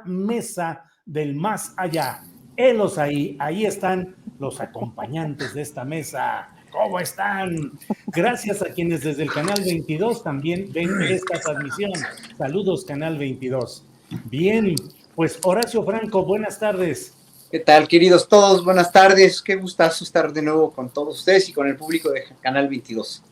mesa del más allá. Helos ahí están los acompañantes de esta mesa. ¿Cómo están? Gracias a quienes desde el canal 22 también ven esta transmisión. Saludos, canal 22. Bien, pues Horacio Franco, buenas tardes. ¿Qué tal, queridos todos? Buenas tardes. Qué gustazo estar de nuevo con todos ustedes y con el público de Canal 22.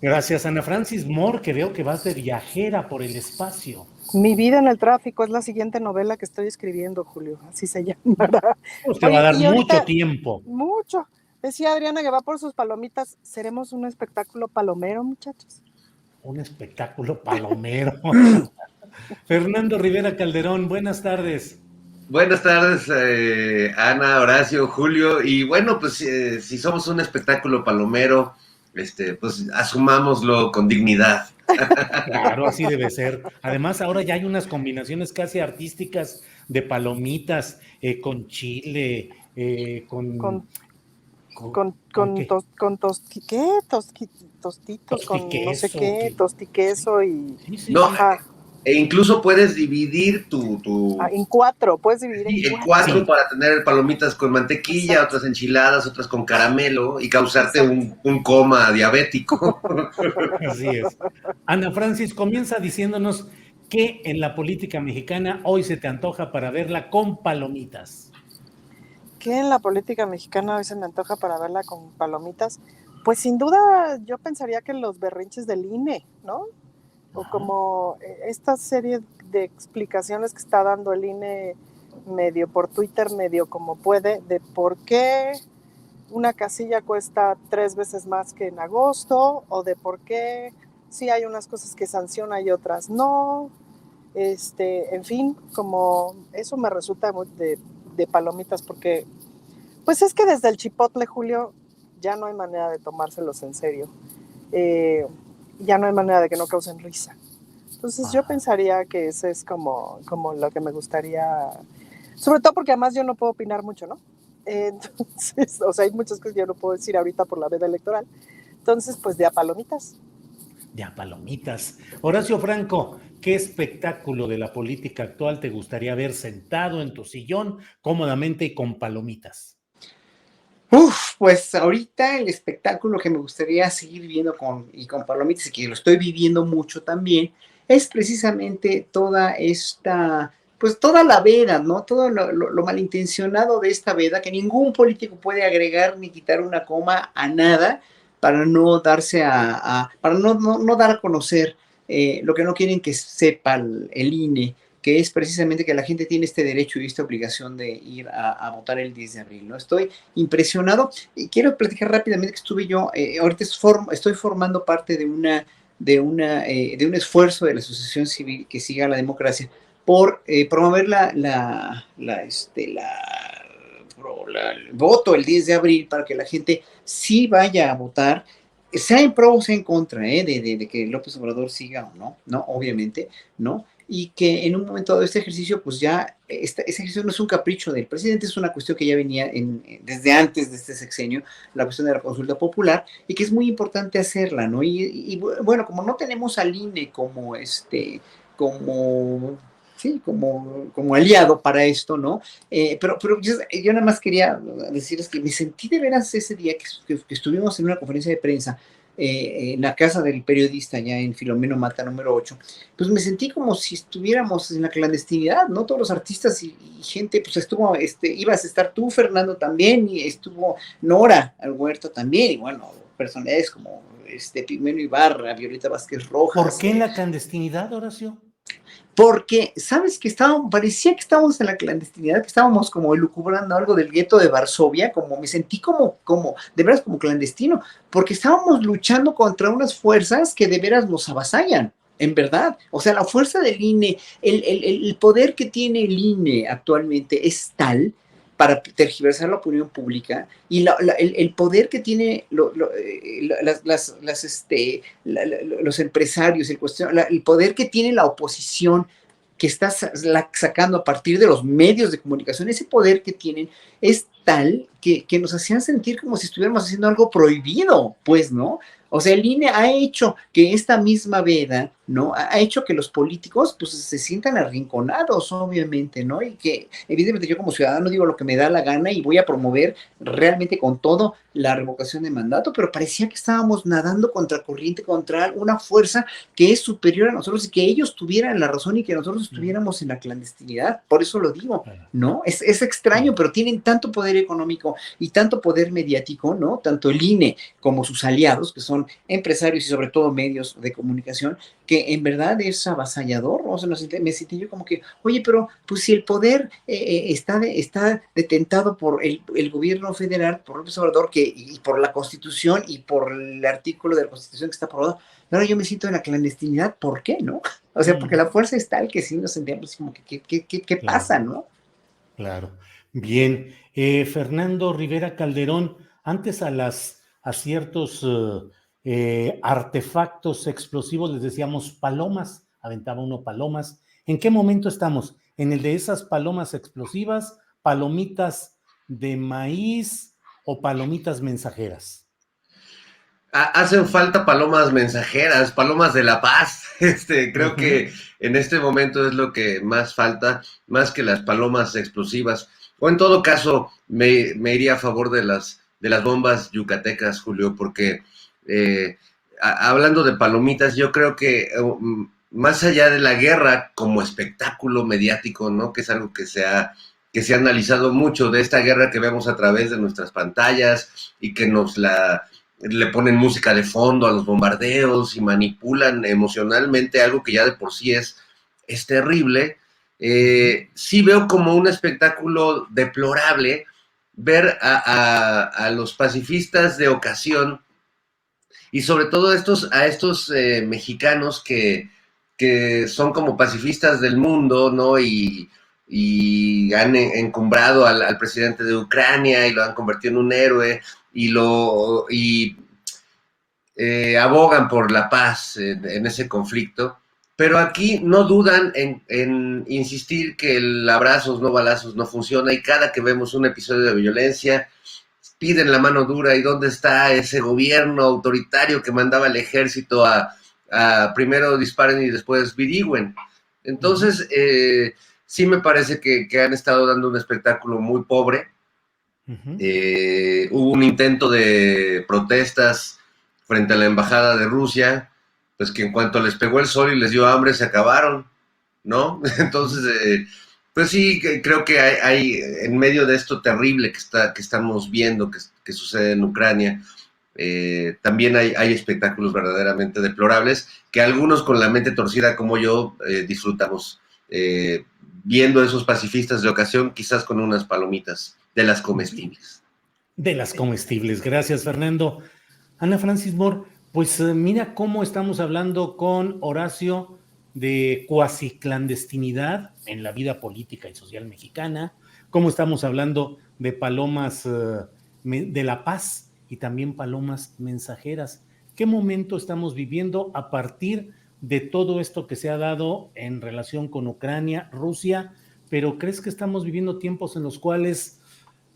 Gracias, Ana Francis Moore, que veo que vas de viajera por el espacio. Mi vida en el tráfico es la siguiente novela que estoy escribiendo, Julio. Así se llamará. Pues te va a dar mucho tiempo. Mucho. Decía Adriana que va por sus palomitas. ¿Seremos un espectáculo palomero, muchachos? Un espectáculo palomero. Fernando Rivera Calderón, buenas tardes. Buenas tardes, Ana, Horacio, Julio. Y bueno, pues si somos un espectáculo palomero, pues asumámoslo con dignidad. Claro, así debe ser. Además, ahora ya hay unas combinaciones casi artísticas de palomitas con chile, tostitos, con no sé qué, tostiqueso y... Sí. No, e incluso puedes dividir en cuatro, puedes dividir en cuatro sí. Para tener palomitas con mantequilla, exacto. Otras enchiladas, otras con caramelo y causarte un coma diabético. Así es. Ana Francis, comienza diciéndonos qué en la política mexicana hoy se te antoja para verla con palomitas. ¿Qué en la política mexicana hoy se me antoja para verla con palomitas? Pues sin duda yo pensaría que los berrinches del INE, ¿no? O como esta serie de explicaciones que está dando el INE medio por Twitter, medio como puede, de por qué una casilla cuesta 3 veces más que en agosto, o de por qué sí hay unas cosas que sanciona y otras no. En fin, como eso me resulta muy de palomitas, porque pues es que desde el chipotle, Julio, ya no hay manera de tomárselos en serio. Ya no hay manera de que no causen risa. Entonces yo pensaría que ese es como lo que me gustaría, sobre todo porque además yo no puedo opinar mucho, ¿no? Entonces, o sea, hay muchas cosas que yo no puedo decir ahorita por la veda electoral. Entonces, pues de a palomitas. De a palomitas. Horacio Franco, ¿qué espectáculo de la política actual te gustaría ver sentado en tu sillón cómodamente y con palomitas? Pues ahorita el espectáculo que me gustaría seguir viendo con palomitas y que lo estoy viviendo mucho también es precisamente toda esta, pues toda la veda, ¿no? Todo lo malintencionado de esta veda, que ningún político puede agregar ni quitar una coma a nada para no darse para no dar a conocer lo que no quieren que sepa el INE, que es precisamente que la gente tiene este derecho y esta obligación de ir a votar el 10 de abril, ¿no? Estoy impresionado y quiero platicar rápidamente que estuve yo, ahorita estoy formando parte de un esfuerzo de la Asociación Civil que siga la democracia por promover el voto el 10 de abril para que la gente sí vaya a votar, sea en pro o sea en contra, de que López Obrador siga o no, obviamente, ¿no? Y que en un momento dado este ejercicio, pues ya, ese ejercicio no es un capricho del presidente, es una cuestión que ya venía desde antes de este sexenio, la cuestión de la consulta popular, y que es muy importante hacerla, ¿no? Y bueno, como no tenemos al INE como aliado para esto, ¿no? Pero yo nada más quería decirles que me sentí de veras ese día que estuvimos en una conferencia de prensa, en la casa del periodista, ya en Filomeno Mata número 8, pues me sentí como si estuviéramos en la clandestinidad, ¿no? Todos los artistas y gente, pues estuvo, ibas a estar tú, Fernando, también, y estuvo Nora Huerta también, y bueno, personalidades como Pigmenio Ibarra, Violeta Vázquez Rojas. ¿Por qué en la clandestinidad, Horacio? Porque, ¿sabes? Parecía que estábamos en la clandestinidad, que estábamos como elucubrando algo del gueto de Varsovia, me sentí de veras como clandestino, porque estábamos luchando contra unas fuerzas que de veras nos avasallan, en verdad. O sea, la fuerza del INE, el poder que tiene el INE actualmente es tal para tergiversar la opinión pública y el poder que tiene los empresarios, el poder que tiene la oposición que está sacando a partir de los medios de comunicación, ese poder que tienen es tal que nos hacían sentir como si estuviéramos haciendo algo prohibido, pues, ¿no? O sea, el INE ha hecho que esta misma veda, ¿no? Ha hecho que los políticos, pues, se sientan arrinconados, obviamente, ¿no? Y que, evidentemente, yo como ciudadano digo lo que me da la gana y voy a promover realmente con todo la revocación de mandato, pero parecía que estábamos nadando contra corriente, contra una fuerza que es superior a nosotros y que ellos tuvieran la razón y que nosotros estuviéramos en la clandestinidad. Por eso lo digo, ¿no? Es extraño, pero tienen tanto poder económico y tanto poder mediático, ¿no? Tanto el INE como sus aliados, que son empresarios y sobre todo medios de comunicación, que en verdad es avasallador. O sea, me sentí yo como que, oye, pero pues si el poder está detentado por el gobierno federal, por López Obrador, y por la Constitución y por el artículo de la Constitución que está aprobado, ahora yo me siento en la clandestinidad, ¿por qué, no? O sea, porque la fuerza es tal que sí nos sentíamos como que, ¿qué pasa, no? Claro. Bien. Fernando Rivera Calderón, antes a ciertos artefactos explosivos les decíamos palomas, aventaba uno palomas. ¿En qué momento estamos? ¿En el de esas palomas explosivas, palomitas de maíz o palomitas mensajeras? Hacen falta palomas mensajeras, palomas de la paz. Creo Ujú. que en este momento es lo que más falta, más que las palomas explosivas. O en todo caso, me iría a favor de las bombas yucatecas, Julio, porque hablando de palomitas, yo creo que más allá de la guerra como espectáculo mediático, ¿no? Que es algo que se ha analizado mucho de esta guerra que vemos a través de nuestras pantallas y que le ponen música de fondo a los bombardeos y manipulan emocionalmente algo que ya de por sí es terrible. Sí veo como un espectáculo deplorable ver a los pacifistas de ocasión y sobre todo a estos mexicanos que son como pacifistas del mundo, ¿no? Y han encumbrado al presidente de Ucrania y lo han convertido en un héroe y abogan por la paz en ese conflicto, pero aquí no dudan en insistir que el abrazos, no balazos no funciona y cada que vemos un episodio de violencia piden la mano dura y dónde está ese gobierno autoritario que mandaba al ejército a primero disparen y después virigüen. Entonces, sí me parece que han estado dando un espectáculo muy pobre. Hubo un intento de protestas frente a la embajada de Rusia, pues que en cuanto les pegó el sol y les dio hambre se acabaron, ¿no? Entonces, pues sí, creo que hay en medio de esto terrible que estamos viendo, que sucede en Ucrania, también hay espectáculos verdaderamente deplorables que algunos con la mente torcida como yo disfrutamos viendo a esos pacifistas de ocasión, quizás con unas palomitas de las comestibles. De las comestibles. Gracias, Fernando. Ana Francis Moore, pues mira cómo estamos hablando con Horacio de cuasi clandestinidad en la vida política y social mexicana, cómo estamos hablando de palomas de la paz y también palomas mensajeras. ¿Qué momento estamos viviendo a partir de todo esto que se ha dado en relación con Ucrania, Rusia? Pero ¿crees que estamos viviendo tiempos en los cuales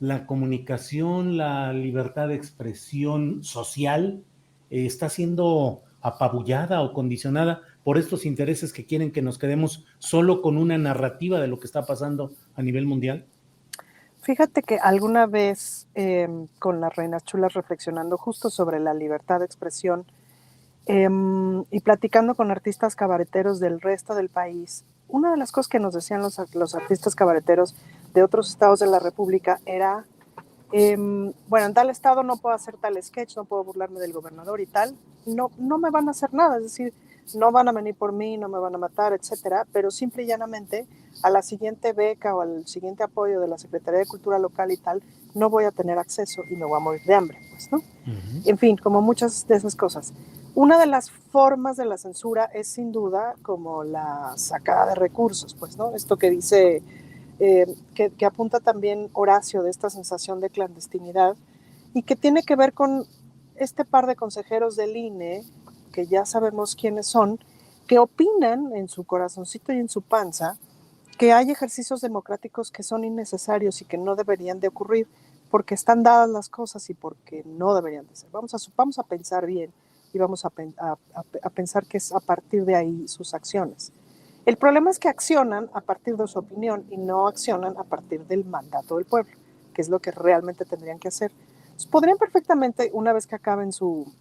la comunicación, la libertad de expresión social está siendo apabullada o condicionada por estos intereses que quieren que nos quedemos solo con una narrativa de lo que está pasando a nivel mundial? Fíjate que alguna vez con las Reinas Chulas reflexionando justo sobre la libertad de expresión y platicando con artistas cabareteros del resto del país, una de las cosas que nos decían los artistas cabareteros de otros estados de la República era, bueno, en tal estado no puedo hacer tal sketch, no puedo burlarme del gobernador y tal, no me van a hacer nada, es decir, no van a venir por mí, no me van a matar, etcétera, pero simple y llanamente a la siguiente beca o al siguiente apoyo de la Secretaría de Cultura Local y tal, no voy a tener acceso y me voy a morir de hambre, pues, ¿no? En fin, como muchas de esas cosas. Una de las formas de la censura es sin duda como la sacada de recursos, pues, ¿no? Esto que dice, que apunta también Horacio de esta sensación de clandestinidad y que tiene que ver con este par de consejeros del INE, que ya sabemos quiénes son, que opinan en su corazoncito y en su panza que hay ejercicios democráticos que son innecesarios y que no deberían de ocurrir porque están dadas las cosas y porque no deberían de ser. Vamos a pensar bien. íbamos a pensar que es a partir de ahí sus acciones. El problema es que accionan a partir de su opinión y no accionan a partir del mandato del pueblo, que es lo que realmente tendrían que hacer. Entonces, podrían perfectamente, una vez que acaben su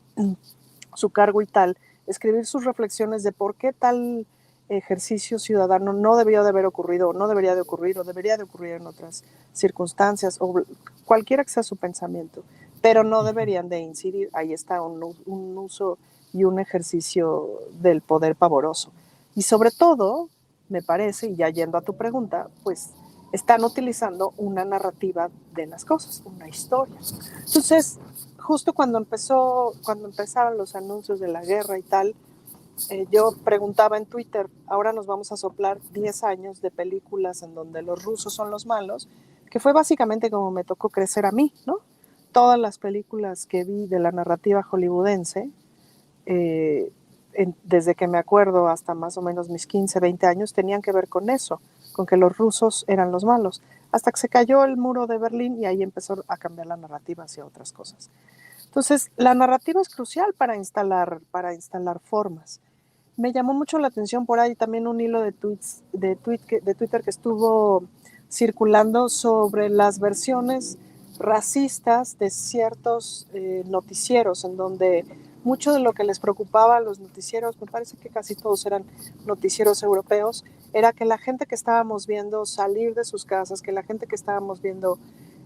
cargo y tal, escribir sus reflexiones de por qué tal ejercicio ciudadano no debió de haber ocurrido, o no debería de ocurrir, o debería de ocurrir en otras circunstancias, o cualquiera que sea su pensamiento, pero no deberían de incidir. Ahí está un uso y un ejercicio del poder pavoroso. Y sobre todo, me parece, y ya yendo a tu pregunta, pues están utilizando una narrativa de las cosas, una historia. Entonces, justo cuando empezaron los anuncios de la guerra y tal, yo preguntaba en Twitter, ahora nos vamos a soplar 10 años de películas en donde los rusos son los malos, que fue básicamente como me tocó crecer a mí, ¿no? Todas las películas que vi de la narrativa hollywoodense, desde que me acuerdo hasta más o menos mis 15, 20 años, tenían que ver con eso, con que los rusos eran los malos, hasta que se cayó el muro de Berlín y ahí empezó a cambiar la narrativa hacia otras cosas. Entonces, la narrativa es crucial para instalar formas. Me llamó mucho la atención por ahí también un hilo de Twitter que estuvo circulando sobre las versiones racistas de ciertos noticieros, en donde mucho de lo que les preocupaba a los noticieros, me parece que casi todos eran noticieros europeos, era que la gente que estábamos viendo salir de sus casas, que la gente que estábamos viendo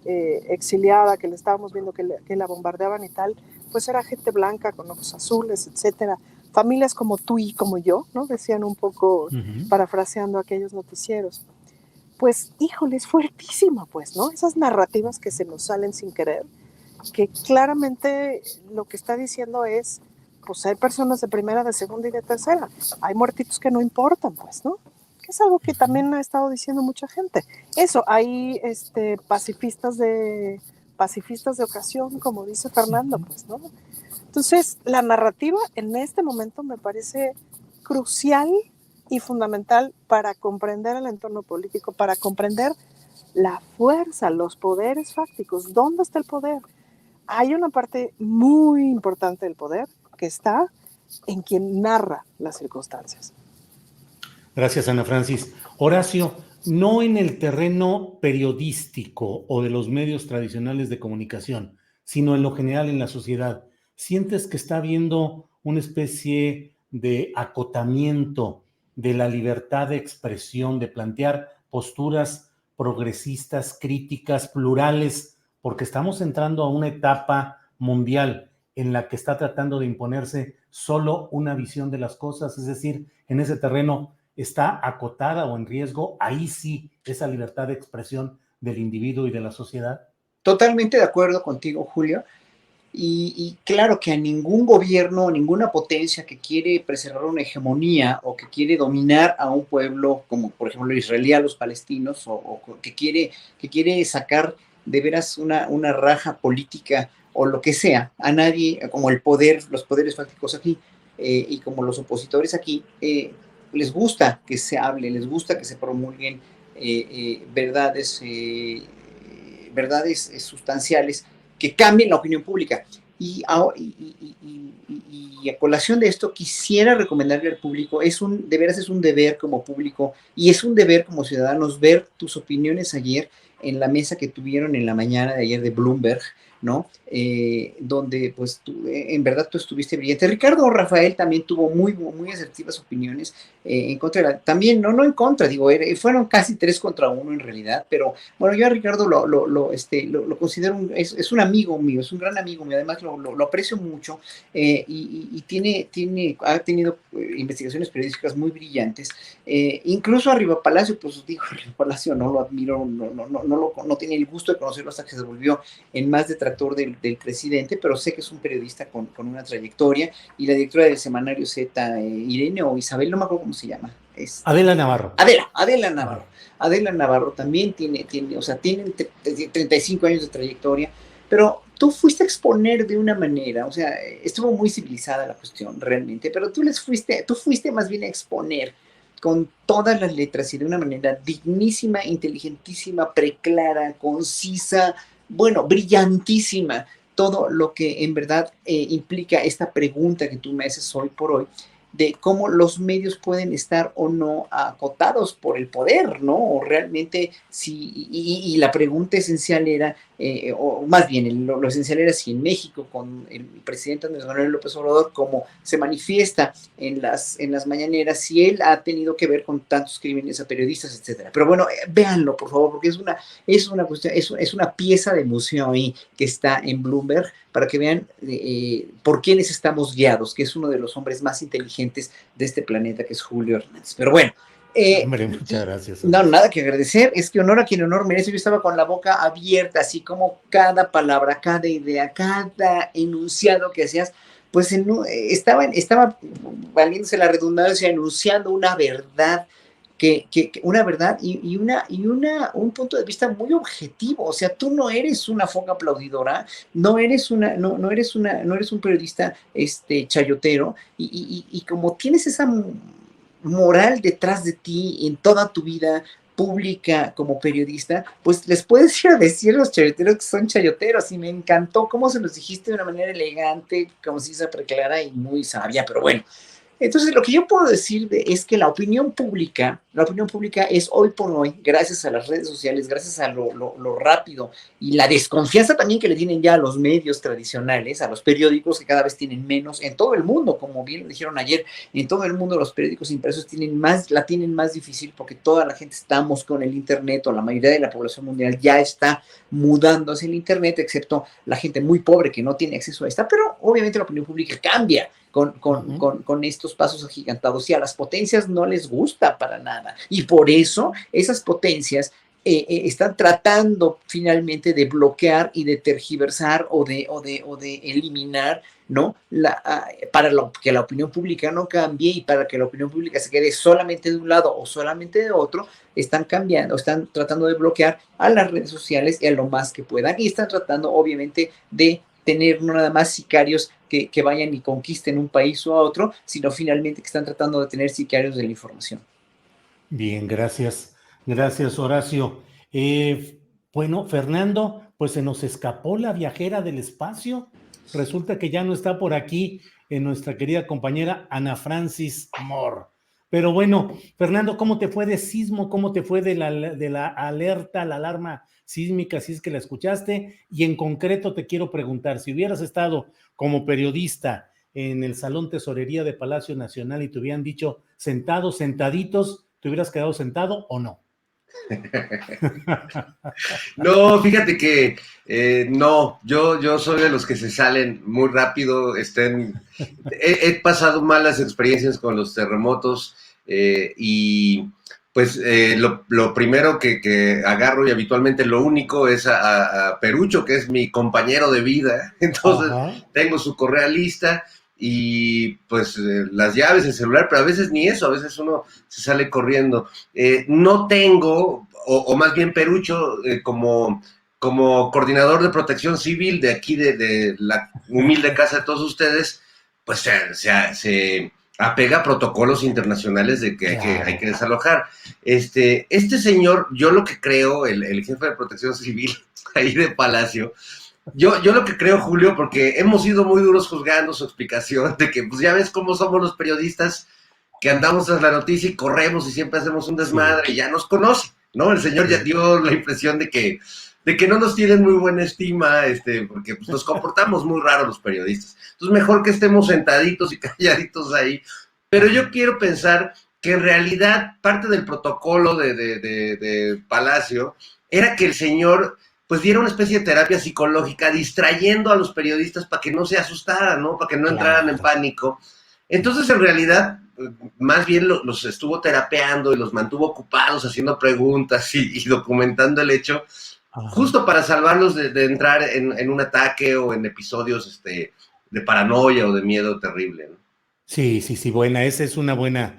exiliada, que le estábamos viendo que la bombardeaban y tal, pues era gente blanca con ojos azules, etcétera. Familias como tú y como yo, ¿no? Decían un poco, parafraseando aquellos noticieros. Pues, híjole, es fuertísima, pues, ¿no? Esas narrativas que se nos salen sin querer, que claramente lo que está diciendo es, pues hay personas de primera, de segunda y de tercera. Hay muertitos que no importan, pues, ¿no? Que es algo que también ha estado diciendo mucha gente. Eso, hay pacifistas de ocasión, como dice Fernando, pues, ¿no? Entonces, la narrativa en este momento me parece crucial y fundamental para comprender el entorno político, para comprender la fuerza, los poderes fácticos. ¿Dónde está el poder? Hay una parte muy importante del poder que está en quien narra las circunstancias. Gracias, Ana Francis. Horacio, no en el terreno periodístico o de los medios tradicionales de comunicación, sino en lo general en la sociedad, ¿sientes que está habiendo una especie de acotamiento de la libertad de expresión, de plantear posturas progresistas, críticas, plurales, porque estamos entrando a una etapa mundial en la que está tratando de imponerse solo una visión de las cosas? Es decir, en ese terreno está acotada o en riesgo, ahí sí, esa libertad de expresión del individuo y de la sociedad. Totalmente de acuerdo contigo, Julio. Y claro que a ningún gobierno, ninguna potencia que quiere preservar una hegemonía o que quiere dominar a un pueblo, como por ejemplo el israelí a los palestinos, o que quiere sacar de veras una raja política o lo que sea, a nadie, como el poder, los poderes fácticos aquí, y como los opositores aquí, les gusta que se hable, les gusta que se promulguen verdades sustanciales que cambien la opinión pública. Y a colación de esto, quisiera recomendarle al público, de veras es un deber como público y es un deber como ciudadanos ver tus opiniones ayer en la mesa que tuvieron en la mañana de ayer de Bloomberg, ¿no? Donde pues en verdad tú estuviste brillante. Ricardo Rafael también tuvo muy, muy asertivas opiniones en contra, también no en contra, digo, fueron casi 3 contra 1 en realidad, pero bueno, yo a Ricardo lo considero, es un amigo mío, es un gran amigo mío, además lo aprecio mucho, y ha tenido investigaciones periodísticas muy brillantes, incluso a Riva Palacio, pues digo, Riva Palacio no lo admiro, no tiene el gusto de conocerlo hasta que se volvió en más detractor del presidente, pero sé que es un periodista con una trayectoria, y la directora del semanario Z, Irene o Isabel, no me acuerdo cómo se llama. Adela Navarro. Adela Navarro. Adela Navarro también tiene 35 años de trayectoria, pero tú fuiste a exponer de una manera, o sea, estuvo muy civilizada la cuestión realmente, pero tú fuiste más bien a exponer con todas las letras y de una manera dignísima, inteligentísima, preclara, concisa, bueno, brillantísima, todo lo que en verdad implica esta pregunta que tú me haces hoy por hoy, de cómo los medios pueden estar o no acotados por el poder, ¿no? O realmente, y la pregunta esencial era, o más bien lo esencial era si en México, con el presidente Andrés Manuel López Obrador, como se manifiesta en las mañaneras, si él ha tenido que ver con tantos crímenes a periodistas, etcétera. Pero bueno, véanlo, por favor, porque es una cuestión, es una pieza de museo ahí que está en Bloomberg, para que vean por quiénes estamos guiados, que es uno de los hombres más inteligentes de este planeta, que es Julio Hernández. Pero bueno. Hombre, muchas gracias. No, nada que agradecer, es que honor a quien honor merece. Yo estaba con la boca abierta, así como cada palabra, cada idea, cada enunciado que hacías, pues estaba valiéndose la redundancia, enunciando una verdad una verdad y un punto de vista muy objetivo. O sea, tú no eres una foca aplaudidora, no eres un periodista chayotero, y como tienes esa moral detrás de ti en toda tu vida pública como periodista, pues les puedes ir a decir a los chayoteros que son chayoteros, y me encantó cómo se los dijiste de una manera elegante, como si se preclara y muy sabia, pero bueno. Entonces, lo que yo puedo decir es que la opinión pública es hoy por hoy, gracias a las redes sociales, gracias a lo rápido y la desconfianza también que le tienen ya a los medios tradicionales, a los periódicos, que cada vez tienen menos en todo el mundo, como bien lo dijeron ayer, en todo el mundo los periódicos impresos la tienen más difícil, porque toda la gente estamos con el internet, o la mayoría de la población mundial ya está mudando hacia el internet, excepto la gente muy pobre que no tiene acceso a esta, pero obviamente la opinión pública cambia con estos pasos agigantados, y a las potencias no les gusta para nada, y por eso esas potencias están tratando finalmente de bloquear y de tergiversar o de eliminar, ¿no? Para que la opinión pública no cambie, y para que la opinión pública se quede solamente de un lado o solamente de otro, están tratando de bloquear a las redes sociales y a lo más que puedan, y están tratando obviamente de tener no nada más sicarios que vayan y conquisten un país o a otro, sino finalmente que están tratando de tener sicarios de la información. Bien, gracias. Gracias, Horacio. Bueno, Fernando, pues se nos escapó la viajera del espacio. Resulta que ya no está por aquí nuestra querida compañera Ana Francis Moore. Pero bueno, Fernando, ¿cómo te fue de sismo? ¿Cómo te fue de la alerta, la alarma sísmica, si es que la escuchaste? Y en concreto te quiero preguntar, si hubieras estado como periodista en el Salón Tesorería de Palacio Nacional y te hubieran dicho sentados, sentaditos, ¿te hubieras quedado sentado o no? No, fíjate que no, yo soy de los que se salen muy rápido. He pasado malas experiencias con los terremotos, y pues lo primero que agarro, y habitualmente lo único, es a Perucho, que es mi compañero de vida. Entonces tengo su correa lista y pues las llaves, el celular, pero a veces ni eso, a veces uno se sale corriendo. No tengo, o más bien Perucho, como coordinador de protección civil de aquí, de la humilde casa de todos ustedes, pues se apega a protocolos internacionales de que hay que desalojar. Este señor, yo lo que creo, el jefe de protección civil ahí de Palacio, yo lo que creo, Julio, porque hemos sido muy duros juzgando su explicación de que, pues ya ves cómo somos los periodistas, que andamos tras la noticia y corremos y siempre hacemos un desmadre, y ya nos conoce, ¿no? El señor ya dio la impresión de que no nos tienen muy buena estima, porque pues, nos comportamos muy raro los periodistas. Entonces, mejor que estemos sentaditos y calladitos ahí. Pero yo quiero pensar que en realidad parte del protocolo de Palacio era que el señor pues diera una especie de terapia psicológica, distrayendo a los periodistas para que no se asustaran, ¿no? Para que no entraran en pánico. Entonces, en realidad, más bien los estuvo terapeando y los mantuvo ocupados haciendo preguntas y documentando el hecho, justo para salvarlos de entrar en un ataque o en episodios de paranoia o de miedo terrible, ¿no? Sí, buena, esa es una buena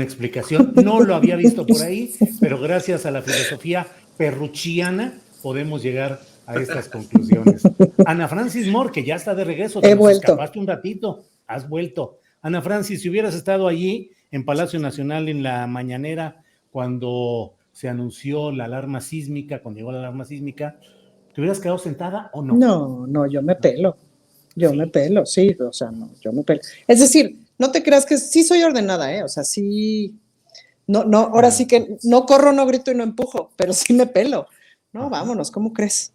explicación. No lo había visto por ahí, pero gracias a la filosofía perruchiana podemos llegar a estas conclusiones. Ana Francis Moore, que ya está de regreso, te nos escapaste un ratito, has vuelto. Ana Francis, si hubieras estado allí en Palacio Nacional en la mañanera cuando se anunció la alarma sísmica, cuando llegó la alarma sísmica, ¿Te hubieras quedado sentada o no? No, yo me pelo. Yo me pelo, sí, o sea, no, yo me pelo. Es decir, no te creas que sí soy ordenada, ¿eh? O sea, sí, no, ahora sí que no corro, no grito y no empujo, pero sí me pelo. No, vámonos, ¿cómo crees?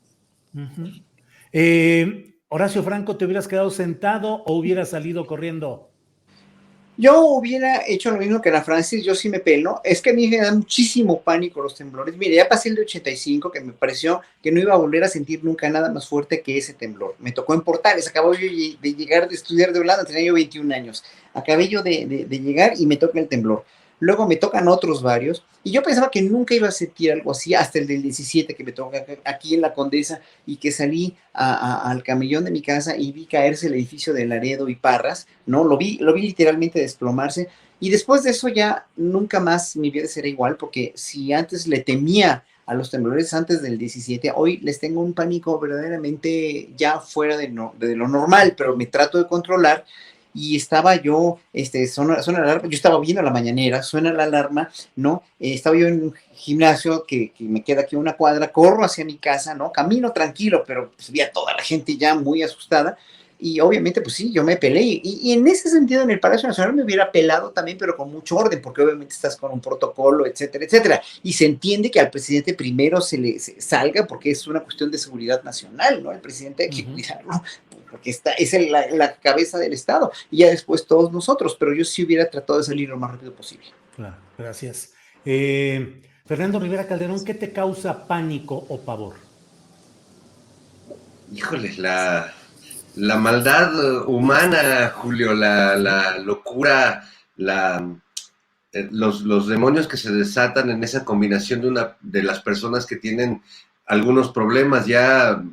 Horacio Franco, ¿te hubieras quedado sentado o hubieras salido corriendo? Yo hubiera hecho lo mismo que la Francis, yo sí me pelo. Es que a mí me da muchísimo pánico los temblores. Mire, ya pasé el de 85, que me pareció que no iba a volver a sentir nunca nada más fuerte que ese temblor. Me tocó en Portales, acabo yo de llegar de estudiar de Holanda, tenía yo 21 años. Acabé yo de llegar y me toca el temblor. Luego me tocan otros varios, y yo pensaba que nunca iba a sentir algo así hasta el del 17 que me toca aquí en la Condesa, y que salí al camellón de mi casa y vi caerse el edificio de Laredo y Parras, ¿no? Lo vi literalmente desplomarse, y después de eso ya nunca más mi vida será igual, porque si antes le temía a los temblores antes del 17, hoy les tengo un pánico verdaderamente ya fuera de lo normal, pero me trato de controlar. Y estaba yo, suena la alarma, yo estaba viendo la mañanera, suena la alarma, ¿no? Estaba yo en un gimnasio que me queda aquí a una cuadra, corro hacia mi casa, ¿no? Camino tranquilo, pero pues vi a toda la gente ya muy asustada, y obviamente, pues sí, yo me peleé, y en ese sentido en el Palacio Nacional me hubiera pelado también, pero con mucho orden, porque obviamente estás con un protocolo, etcétera, etcétera, y se entiende que al presidente primero se salga, porque es una cuestión de seguridad nacional, ¿no? El presidente hay que cuidarlo, porque es la cabeza del Estado, y ya después todos nosotros, pero yo sí hubiera tratado de salir lo más rápido posible. Claro, gracias. Fernando Rivera Calderón, ¿qué te causa pánico o pavor? Híjole, la maldad humana, Julio, la locura, los demonios que se desatan en esa combinación de las personas que tienen algunos problemas ya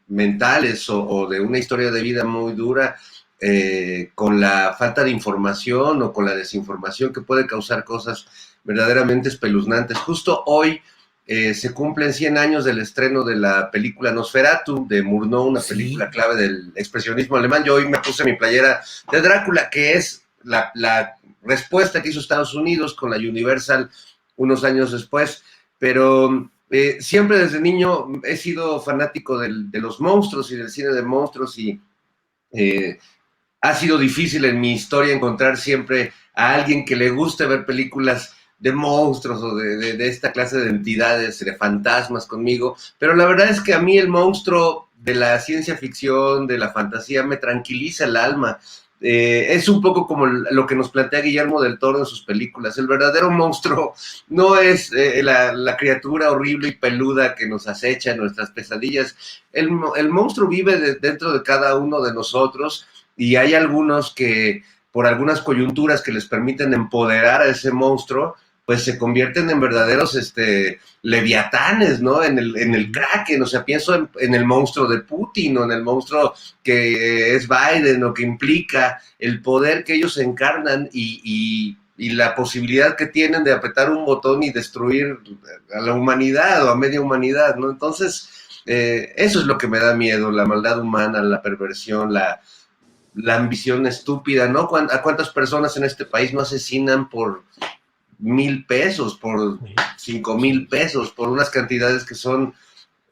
mentales o de una historia de vida muy dura, con la falta de información o con la desinformación que puede causar cosas verdaderamente espeluznantes. Justo hoy se cumplen 100 años del estreno de la película Nosferatu de Murnau, una película clave del expresionismo alemán. Yo hoy me puse mi playera de Drácula, que es la respuesta que hizo Estados Unidos con la Universal unos años después, pero siempre desde niño he sido fanático de los monstruos y del cine de monstruos, y ha sido difícil en mi historia encontrar siempre a alguien que le guste ver películas de monstruos o de esta clase de entidades, de fantasmas conmigo, pero la verdad es que a mí el monstruo de la ciencia ficción, de la fantasía, me tranquiliza el alma. Es un poco como lo que nos plantea Guillermo del Toro en sus películas. El verdadero monstruo no es la criatura horrible y peluda que nos acecha en nuestras pesadillas. El monstruo vive dentro de cada uno de nosotros, y hay algunos que por algunas coyunturas que les permiten empoderar a ese monstruo, pues se convierten en verdaderos leviatanes, ¿no? En el Kraken, o sea, pienso en el monstruo de Putin, o en el monstruo que es Biden, o que implica el poder que ellos encarnan y la posibilidad que tienen de apretar un botón y destruir a la humanidad o a media humanidad, ¿no? Entonces, eso es lo que me da miedo, la maldad humana, la perversión, la ambición estúpida, ¿no? ¿A cuántas personas en este país no asesinan por 1,000 pesos, por 5,000 pesos, por unas cantidades que son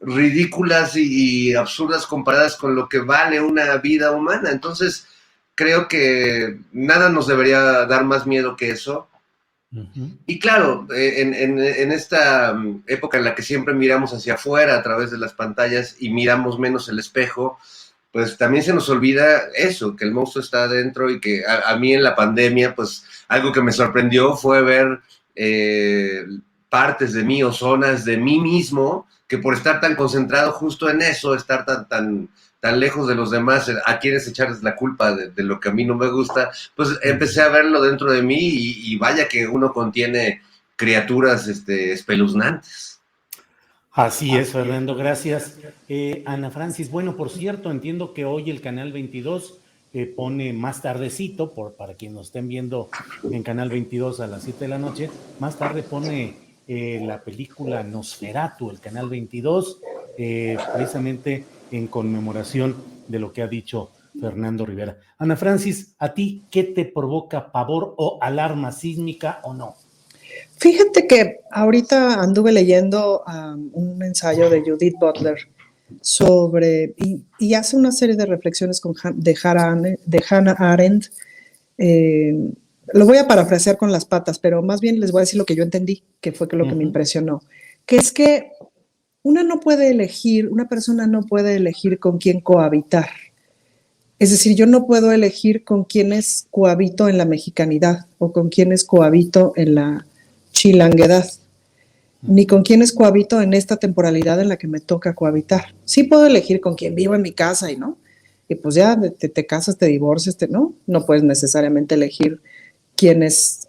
ridículas y absurdas comparadas con lo que vale una vida humana? Entonces, creo que nada nos debería dar más miedo que eso. Y claro, en esta época en la que siempre miramos hacia afuera a través de las pantallas y miramos menos el espejo, pues también se nos olvida eso, que el monstruo está adentro, y que a mí en la pandemia, pues algo que me sorprendió fue ver partes de mí o zonas de mí mismo, que por estar tan concentrado justo en eso, estar tan lejos de los demás, a quienes echarles la culpa de lo que a mí no me gusta, pues empecé a verlo dentro de mí, y vaya que uno contiene criaturas espeluznantes. Así es, Fernando, gracias. Ana Francis, bueno, por cierto, entiendo que hoy el Canal 22 pone más tardecito, para quienes nos estén viendo en Canal 22 a las 7 de la noche, más tarde pone la película Nosferatu, el Canal 22, precisamente en conmemoración de lo que ha dicho Fernando Rivera. Ana Francis, ¿a ti qué te provoca pavor o alarma sísmica o no? Fíjate que ahorita anduve leyendo un ensayo de Judith Butler y hace una serie de reflexiones de Hannah Arendt. Lo voy a parafrasear con las patas, pero más bien les voy a decir lo que yo entendí, que fue lo que me impresionó, que es que una persona no puede elegir con quién cohabitar. Es decir, yo no puedo elegir con quiénes cohabito en la mexicanidad o con quiénes cohabito en la chilanguedad, ni con quiénes cohabito en esta temporalidad en la que me toca cohabitar. Sí puedo elegir con quién vivo en mi casa y pues ya te casas, te divorcias, ¿no? No puedes necesariamente elegir quiénes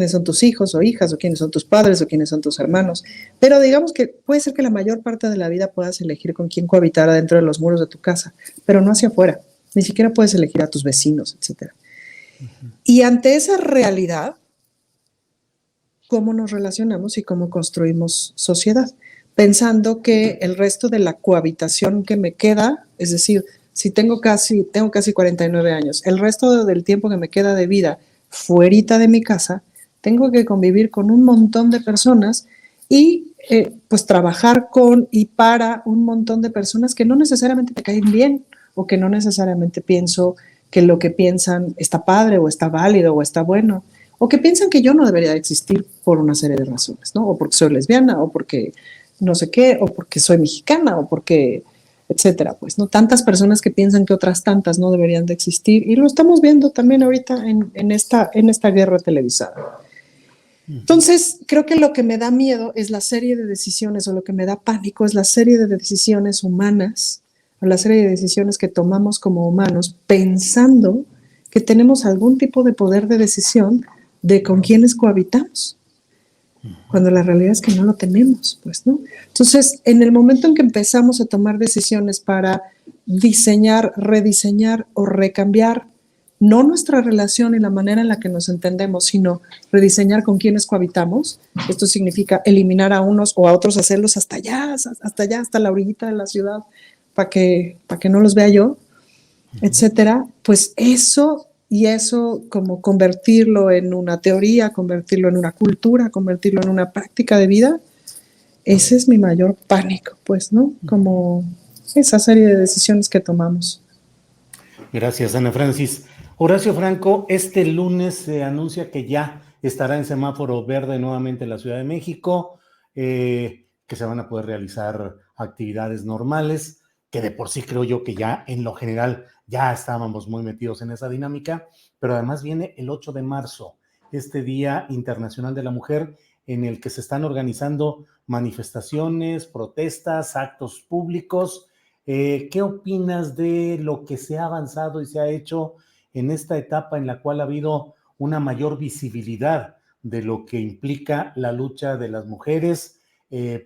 son tus hijos o hijas, o quiénes son tus padres, o quiénes son tus hermanos. Pero digamos que puede ser que la mayor parte de la vida puedas elegir con quién cohabitar adentro de los muros de tu casa, pero no hacia afuera. Ni siquiera puedes elegir a tus vecinos, etc. Y ante esa realidad, ¿cómo nos relacionamos y cómo construimos sociedad? Pensando que el resto de la cohabitación que me queda, es decir, si tengo casi 49 años, el resto del tiempo que me queda de vida fuerita de mi casa, tengo que convivir con un montón de personas y pues trabajar con y para un montón de personas que no necesariamente me caen bien o que no necesariamente pienso que lo que piensan está padre o está válido o está bueno, o que piensan que yo no debería existir por una serie de razones, ¿no? O porque soy lesbiana, o porque no sé qué, o porque soy mexicana, o porque, etcétera, pues, ¿no? Tantas personas que piensan que otras tantas no deberían de existir, y lo estamos viendo también ahorita en esta guerra televisada. Entonces, creo que lo que me da miedo es la serie de decisiones, o lo que me da pánico es la serie de decisiones humanas, o la serie de decisiones que tomamos como humanos, pensando que tenemos algún tipo de poder de decisión de con quiénes cohabitamos, cuando la realidad es que no lo tenemos, pues, ¿no? Entonces, en el momento en que empezamos a tomar decisiones para diseñar, rediseñar o recambiar, no nuestra relación y la manera en la que nos entendemos, sino rediseñar con quienes cohabitamos, esto significa eliminar a unos o a otros, hacerlos hasta allá, hasta la orillita de la ciudad, para que no los vea yo, etcétera, pues eso como convertirlo en una teoría, convertirlo en una cultura, convertirlo en una práctica de vida, ese es mi mayor pánico, pues, ¿no? Como esa serie de decisiones que tomamos. Gracias, Ana Francis. Horacio Franco, este lunes se anuncia que ya estará en semáforo verde nuevamente en la Ciudad de México, que se van a poder realizar actividades normales, que de por sí creo yo que ya en lo general ya estábamos muy metidos en esa dinámica, pero además viene el 8 de marzo, este Día Internacional de la Mujer, en el que se están organizando manifestaciones, protestas, actos públicos. ¿Qué opinas de lo que se ha avanzado y se ha hecho en esta etapa en la cual ha habido una mayor visibilidad de lo que implica la lucha de las mujeres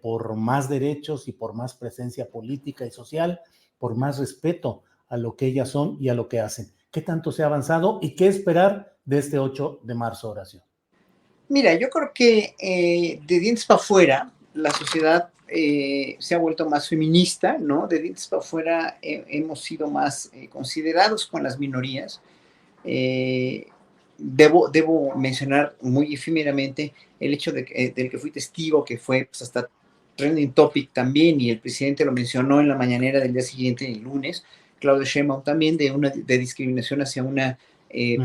por más derechos y por más presencia política y social, por más respeto a lo que ellas son y a lo que hacen? ¿Qué tanto se ha avanzado y qué esperar de este 8 de marzo, Horacio? Mira, yo creo que de dientes para afuera, la sociedad se ha vuelto más feminista, ¿no? De dientes para afuera hemos sido más considerados con las minorías. Debo mencionar muy efímeramente el hecho del que fui testigo, que fue pues, hasta trending topic también, y el presidente lo mencionó en la mañanera del día siguiente, el lunes, Claudio Sheinbaum también, de discriminación hacia una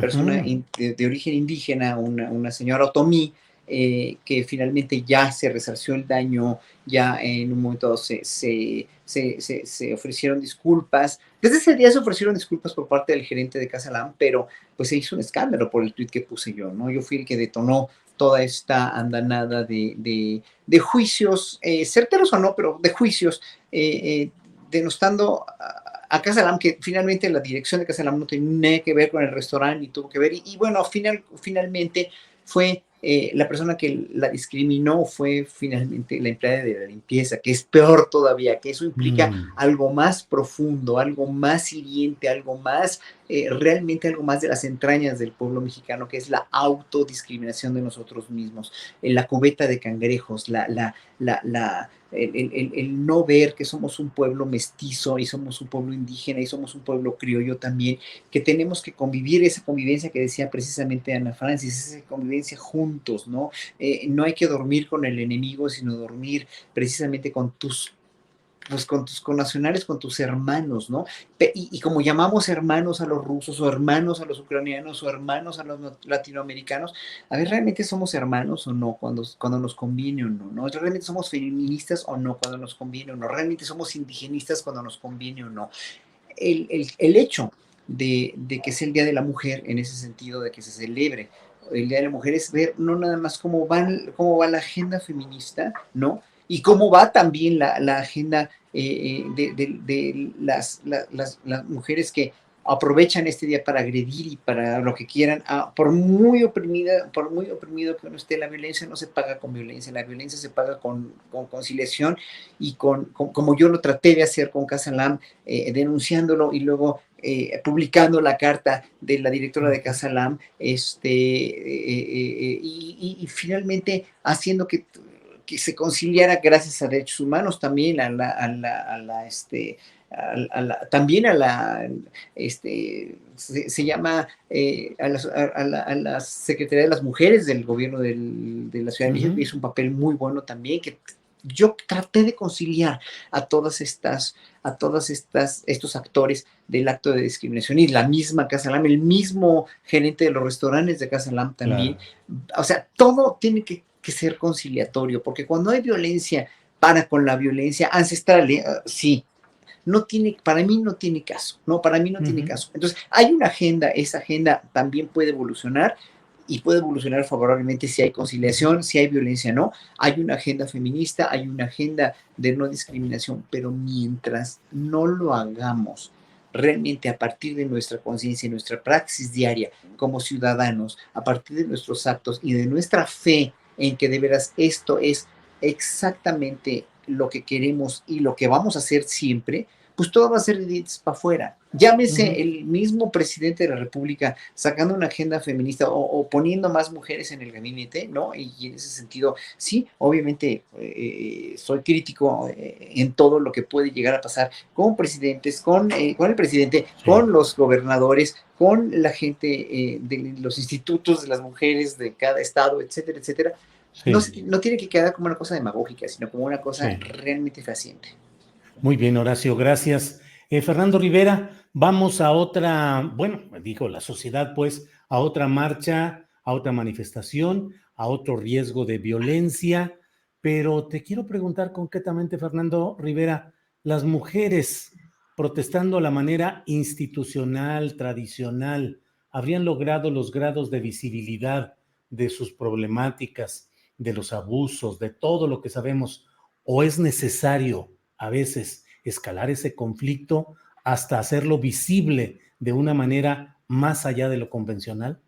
persona de origen indígena, una señora otomí, que finalmente ya se resarció el daño, ya en un momento se ofrecieron disculpas. Desde ese día se ofrecieron disculpas por parte del gerente de Casa Lam, pero pues se hizo un escándalo por el tuit que puse yo, ¿no? Yo fui el que detonó toda esta andanada de juicios, certeros o no, pero de juicios, denostando a Casa Lam, que finalmente la dirección de Casa Lam no tenía que ver con el restaurante y tuvo que ver, y bueno, finalmente fue la persona que la discriminó fue finalmente la empleada de la limpieza, que es peor todavía, que eso implica algo más profundo, algo más hiriente, algo más, realmente algo más de las entrañas del pueblo mexicano, que es la autodiscriminación de nosotros mismos, la cubeta de cangrejos, el no ver que somos un pueblo mestizo y somos un pueblo indígena y somos un pueblo criollo también, que tenemos que convivir, esa convivencia que decía precisamente Ana Francis, esa convivencia juntos, ¿no? No hay que dormir con el enemigo, sino dormir precisamente con tus pues con tus connacionales, con tus hermanos, ¿no? Y como llamamos hermanos a los rusos, o hermanos a los ucranianos, o hermanos a los latinoamericanos, a ver, ¿realmente somos hermanos o no cuando nos conviene o no, no? ¿Realmente somos feministas o no cuando nos conviene o no? ¿Realmente somos indigenistas cuando nos conviene o no? El hecho de que es el Día de la Mujer, en ese sentido de que se celebre el Día de la Mujer, es ver no nada más cómo va la agenda feminista, ¿no? Y cómo va también la agenda de las mujeres que aprovechan este día para agredir y para lo que quieran, por muy oprimido que uno esté, la violencia no se paga con violencia, la violencia se paga con conciliación y como yo lo traté de hacer con Casalam, denunciándolo y luego publicando la carta de la directora de Casalam, y finalmente haciendo que se conciliara gracias a derechos humanos también también a la, se llama a la Secretaría de las Mujeres del gobierno de la Ciudad de México, que hizo un papel muy bueno también, que yo traté de conciliar a estos actores del acto de discriminación, y la misma Casalam, el mismo gerente de los restaurantes de Casalam también. Claro. O sea, todo tiene que ser conciliatorio, porque cuando hay violencia, para con la violencia ancestral, sí, para mí no tiene caso, ¿no? Para mí no tiene caso. Entonces, hay una agenda, esa agenda también puede evolucionar, y puede evolucionar favorablemente si hay conciliación, si hay violencia, ¿no? Hay una agenda feminista, hay una agenda de no discriminación, pero mientras no lo hagamos realmente a partir de nuestra conciencia y nuestra praxis diaria como ciudadanos, a partir de nuestros actos y de nuestra fe en que de veras esto es exactamente lo que queremos y lo que vamos a hacer siempre, pues todo va a ser de dientes para afuera. Llámese el mismo presidente de la República sacando una agenda feminista o poniendo más mujeres en el gabinete, ¿no? Y en ese sentido, sí, obviamente soy crítico en todo lo que puede llegar a pasar con presidentes, con el presidente, sí, con los gobernadores, con la gente de los institutos de las mujeres de cada estado, etcétera, etcétera. Sí. No tiene que quedar como una cosa demagógica, sino como una cosa realmente fehaciente. Muy bien, Horacio, gracias. Fernando Rivera, vamos a otra, bueno, digo, la sociedad, pues, a otra marcha, a otra manifestación, a otro riesgo de violencia, pero te quiero preguntar concretamente, Fernando Rivera, las mujeres protestando a la manera institucional, tradicional, ¿habrían logrado los grados de visibilidad de sus problemáticas, de los abusos, de todo lo que sabemos, o es necesario a veces escalar ese conflicto hasta hacerlo visible de una manera más allá de lo convencional?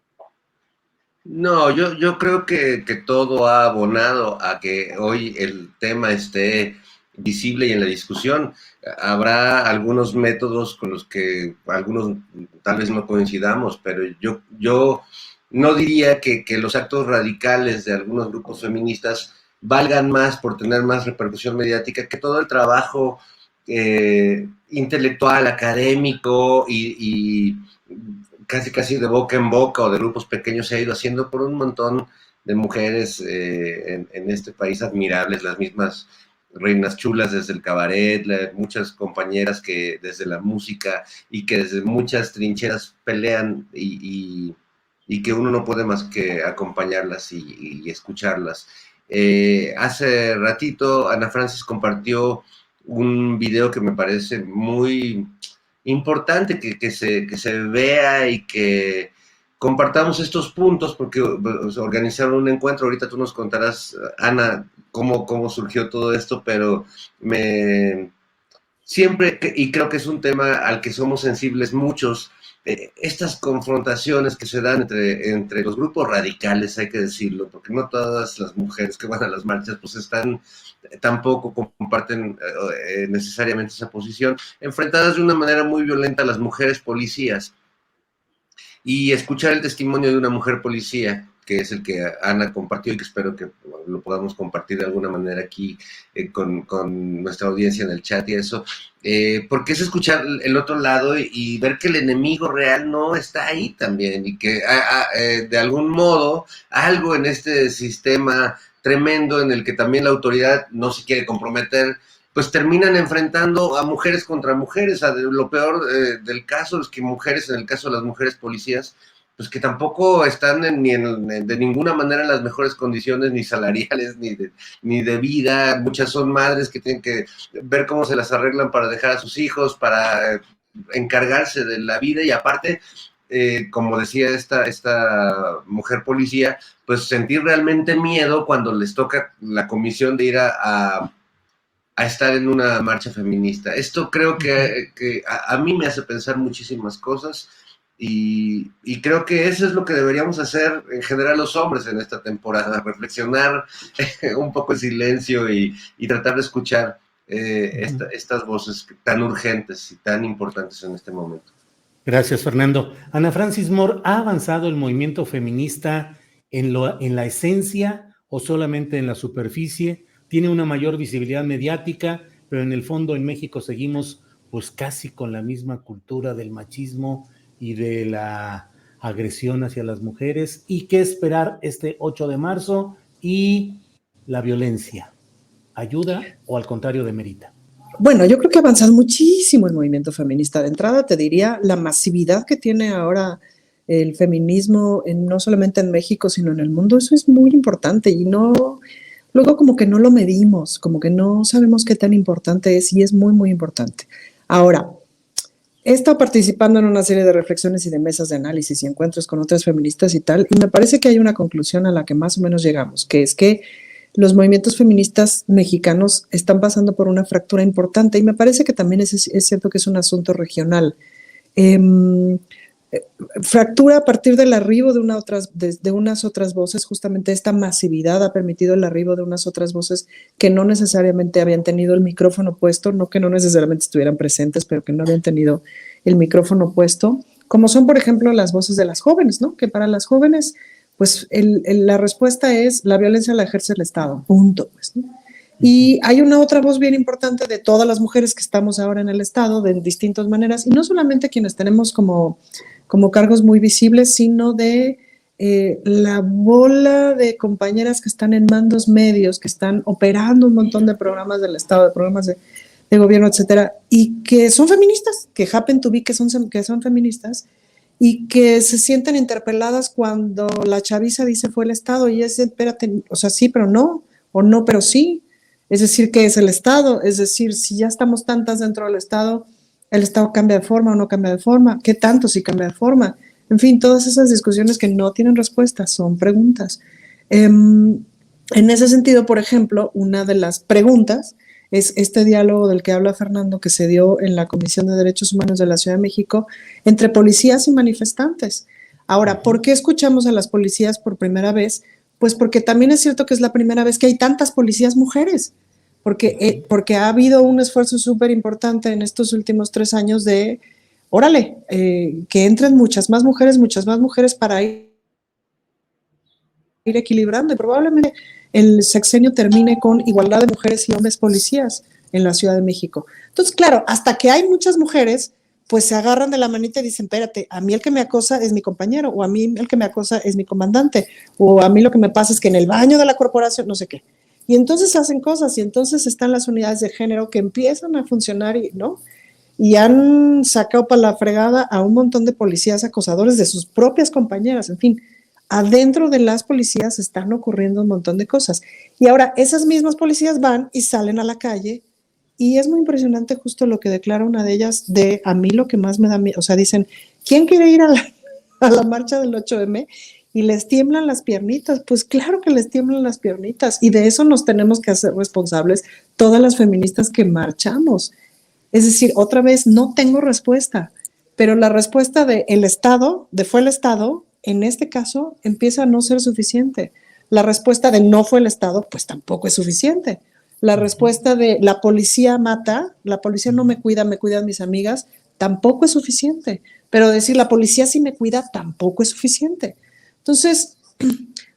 No, yo creo que todo ha abonado a que hoy el tema esté visible y en la discusión. Habrá algunos métodos con los que algunos tal vez no coincidamos, pero yo no diría que los actos radicales de algunos grupos feministas valgan más por tener más repercusión mediática que todo el trabajo intelectual, académico y casi de boca en boca o de grupos pequeños se ha ido haciendo por un montón de mujeres en este país admirables, las mismas reinas chulas desde el cabaret, muchas compañeras que desde la música y que desde muchas trincheras pelean y que uno no puede más que acompañarlas y escucharlas. Hace ratito Ana Francis compartió un video que me parece muy importante que se vea y que compartamos estos puntos, porque organizaron un encuentro. Ahorita tú nos contarás, Ana, cómo surgió todo esto, pero siempre, y creo que es un tema al que somos sensibles muchos, estas confrontaciones que se dan entre los grupos radicales, hay que decirlo, porque no todas las mujeres que van a las marchas pues tampoco comparten necesariamente esa posición, enfrentadas de una manera muy violenta a las mujeres policías. Y escuchar el testimonio de una mujer policía, que es el que Ana compartió y que espero que lo podamos compartir de alguna manera aquí con nuestra audiencia en el chat y eso, porque es escuchar el otro lado y ver que el enemigo real no está ahí también y que de algún modo algo en este sistema tremendo en el que también la autoridad no se quiere comprometer, pues terminan enfrentando a mujeres contra mujeres. Lo peor del caso es que mujeres, en el caso de las mujeres policías, pues que tampoco están de ninguna manera en las mejores condiciones, ni salariales, ni de vida. Muchas son madres que tienen que ver cómo se las arreglan para dejar a sus hijos, para encargarse de la vida, y aparte, como decía esta mujer policía, pues sentir realmente miedo cuando les toca la comisión de ir a estar en una marcha feminista. Esto creo que a mí me hace pensar muchísimas cosas. Y creo que eso es lo que deberíamos hacer en general los hombres en esta temporada, reflexionar un poco en silencio y tratar de escuchar estas voces tan urgentes y tan importantes en este momento. Gracias, Fernando. Ana Francis Moore, ¿ha avanzado el movimiento feminista en la esencia o solamente en la superficie? Tiene una mayor visibilidad mediática, pero en el fondo en México seguimos pues casi con la misma cultura del machismo y de la agresión hacia las mujeres. ¿Y qué esperar este 8 de marzo? Y la violencia, ¿ayuda o al contrario demerita? Bueno, yo creo que ha avanzado muchísimo el movimiento feminista. De entrada te diría la masividad que tiene ahora el feminismo, no solamente en México, sino en el mundo. Eso es muy importante y luego como que no lo medimos, como que no sabemos qué tan importante es, y es muy, muy importante. Ahora, he estado participando en una serie de reflexiones y de mesas de análisis y encuentros con otras feministas y tal, y me parece que hay una conclusión a la que más o menos llegamos, que es que los movimientos feministas mexicanos están pasando por una fractura importante, y me parece que también es cierto que es un asunto regional. Fractura a partir del arribo de unas otras voces. Justamente esta masividad ha permitido el arribo de unas otras voces que no necesariamente habían tenido el micrófono puesto, no que no necesariamente estuvieran presentes, pero que no habían tenido el micrófono puesto, como son, por ejemplo, las voces de las jóvenes, ¿no? Que para las jóvenes, pues la respuesta es: la violencia la ejerce el Estado, punto, pues, ¿no? Y hay una otra voz bien importante de todas las mujeres que estamos ahora en el Estado, de distintas maneras, y no solamente quienes tenemos como cargos muy visibles, sino de la bola de compañeras que están en mandos medios, que están operando un montón de programas del Estado, de programas de gobierno, etcétera, y que son feministas, que happen to be que son feministas, y que se sienten interpeladas cuando la chaviza dice fue el Estado, y es, espérate, o sea, sí, pero no, o no, pero sí. Es decir, ¿qué es el Estado? Es decir, si ya estamos tantas dentro del Estado, ¿el Estado cambia de forma o no cambia de forma? ¿Qué tanto si cambia de forma? En fin, todas esas discusiones que no tienen respuesta, son preguntas. En ese sentido, por ejemplo, una de las preguntas es este diálogo del que habla Fernando, que se dio en la Comisión de Derechos Humanos de la Ciudad de México entre policías y manifestantes. Ahora, ¿por qué escuchamos a las policías por primera vez? Pues porque también es cierto que es la primera vez que hay tantas policías mujeres, porque ha habido un esfuerzo súper importante en estos últimos 3 años de, órale, que entren muchas más mujeres para ir equilibrando, y probablemente el sexenio termine con igualdad de mujeres y hombres policías en la Ciudad de México. Entonces, claro, hasta que hay muchas mujeres, pues se agarran de la manita y dicen: espérate, a mí el que me acosa es mi compañero, o a mí el que me acosa es mi comandante, o a mí lo que me pasa es que en el baño de la corporación, no sé qué. Y entonces hacen cosas, y entonces están las unidades de género que empiezan a funcionar, ¿no? Y han sacado para la fregada a un montón de policías acosadores de sus propias compañeras. En fin, adentro de las policías están ocurriendo un montón de cosas. Y ahora esas mismas policías van y salen a la calle. Y es muy impresionante justo lo que declara una de ellas, de a mí lo que más me da miedo. O sea, dicen: ¿quién quiere ir a la marcha del 8M? Y les tiemblan las piernitas. Pues claro que les tiemblan las piernitas. Y de eso nos tenemos que hacer responsables todas las feministas que marchamos. Es decir, otra vez, no tengo respuesta. Pero la respuesta de el Estado, de fue el Estado, en este caso empieza a no ser suficiente. La respuesta de no fue el Estado, pues tampoco es suficiente. La respuesta de la policía mata, la policía no me cuidan mis amigas, tampoco es suficiente. Pero decir la policía sí me cuida, tampoco es suficiente. Entonces,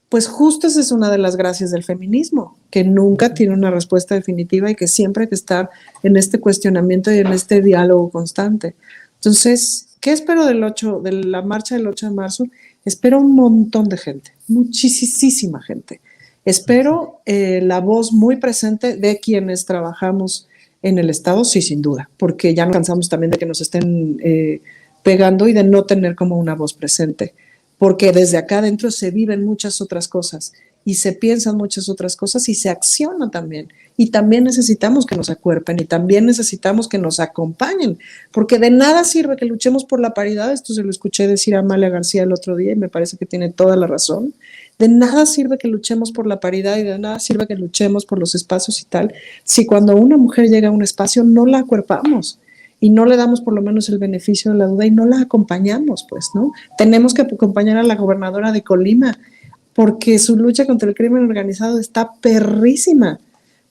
pues justo esa es una de las gracias del feminismo, que nunca tiene una respuesta definitiva y que siempre hay que estar en este cuestionamiento y en este diálogo constante. Entonces, ¿qué espero de la marcha del 8 de marzo? Espero un montón de gente, muchísima gente. Espero la voz muy presente de quienes trabajamos en el Estado, sí, sin duda, porque ya nos cansamos también de que nos estén pegando y de no tener como una voz presente, porque desde acá adentro se viven muchas otras cosas y se piensan muchas otras cosas y se acciona también. Y también necesitamos que nos acuerpen y también necesitamos que nos acompañen, porque de nada sirve que luchemos por la paridad. Esto se lo escuché decir a Amalia García el otro día y me parece que tiene toda la razón. De nada sirve que luchemos por la paridad y de nada sirve que luchemos por los espacios y tal, si cuando una mujer llega a un espacio no la acuerpamos y no le damos por lo menos el beneficio de la duda y no la acompañamos, pues, ¿no? Tenemos que acompañar a la gobernadora de Colima porque su lucha contra el crimen organizado está perrísima,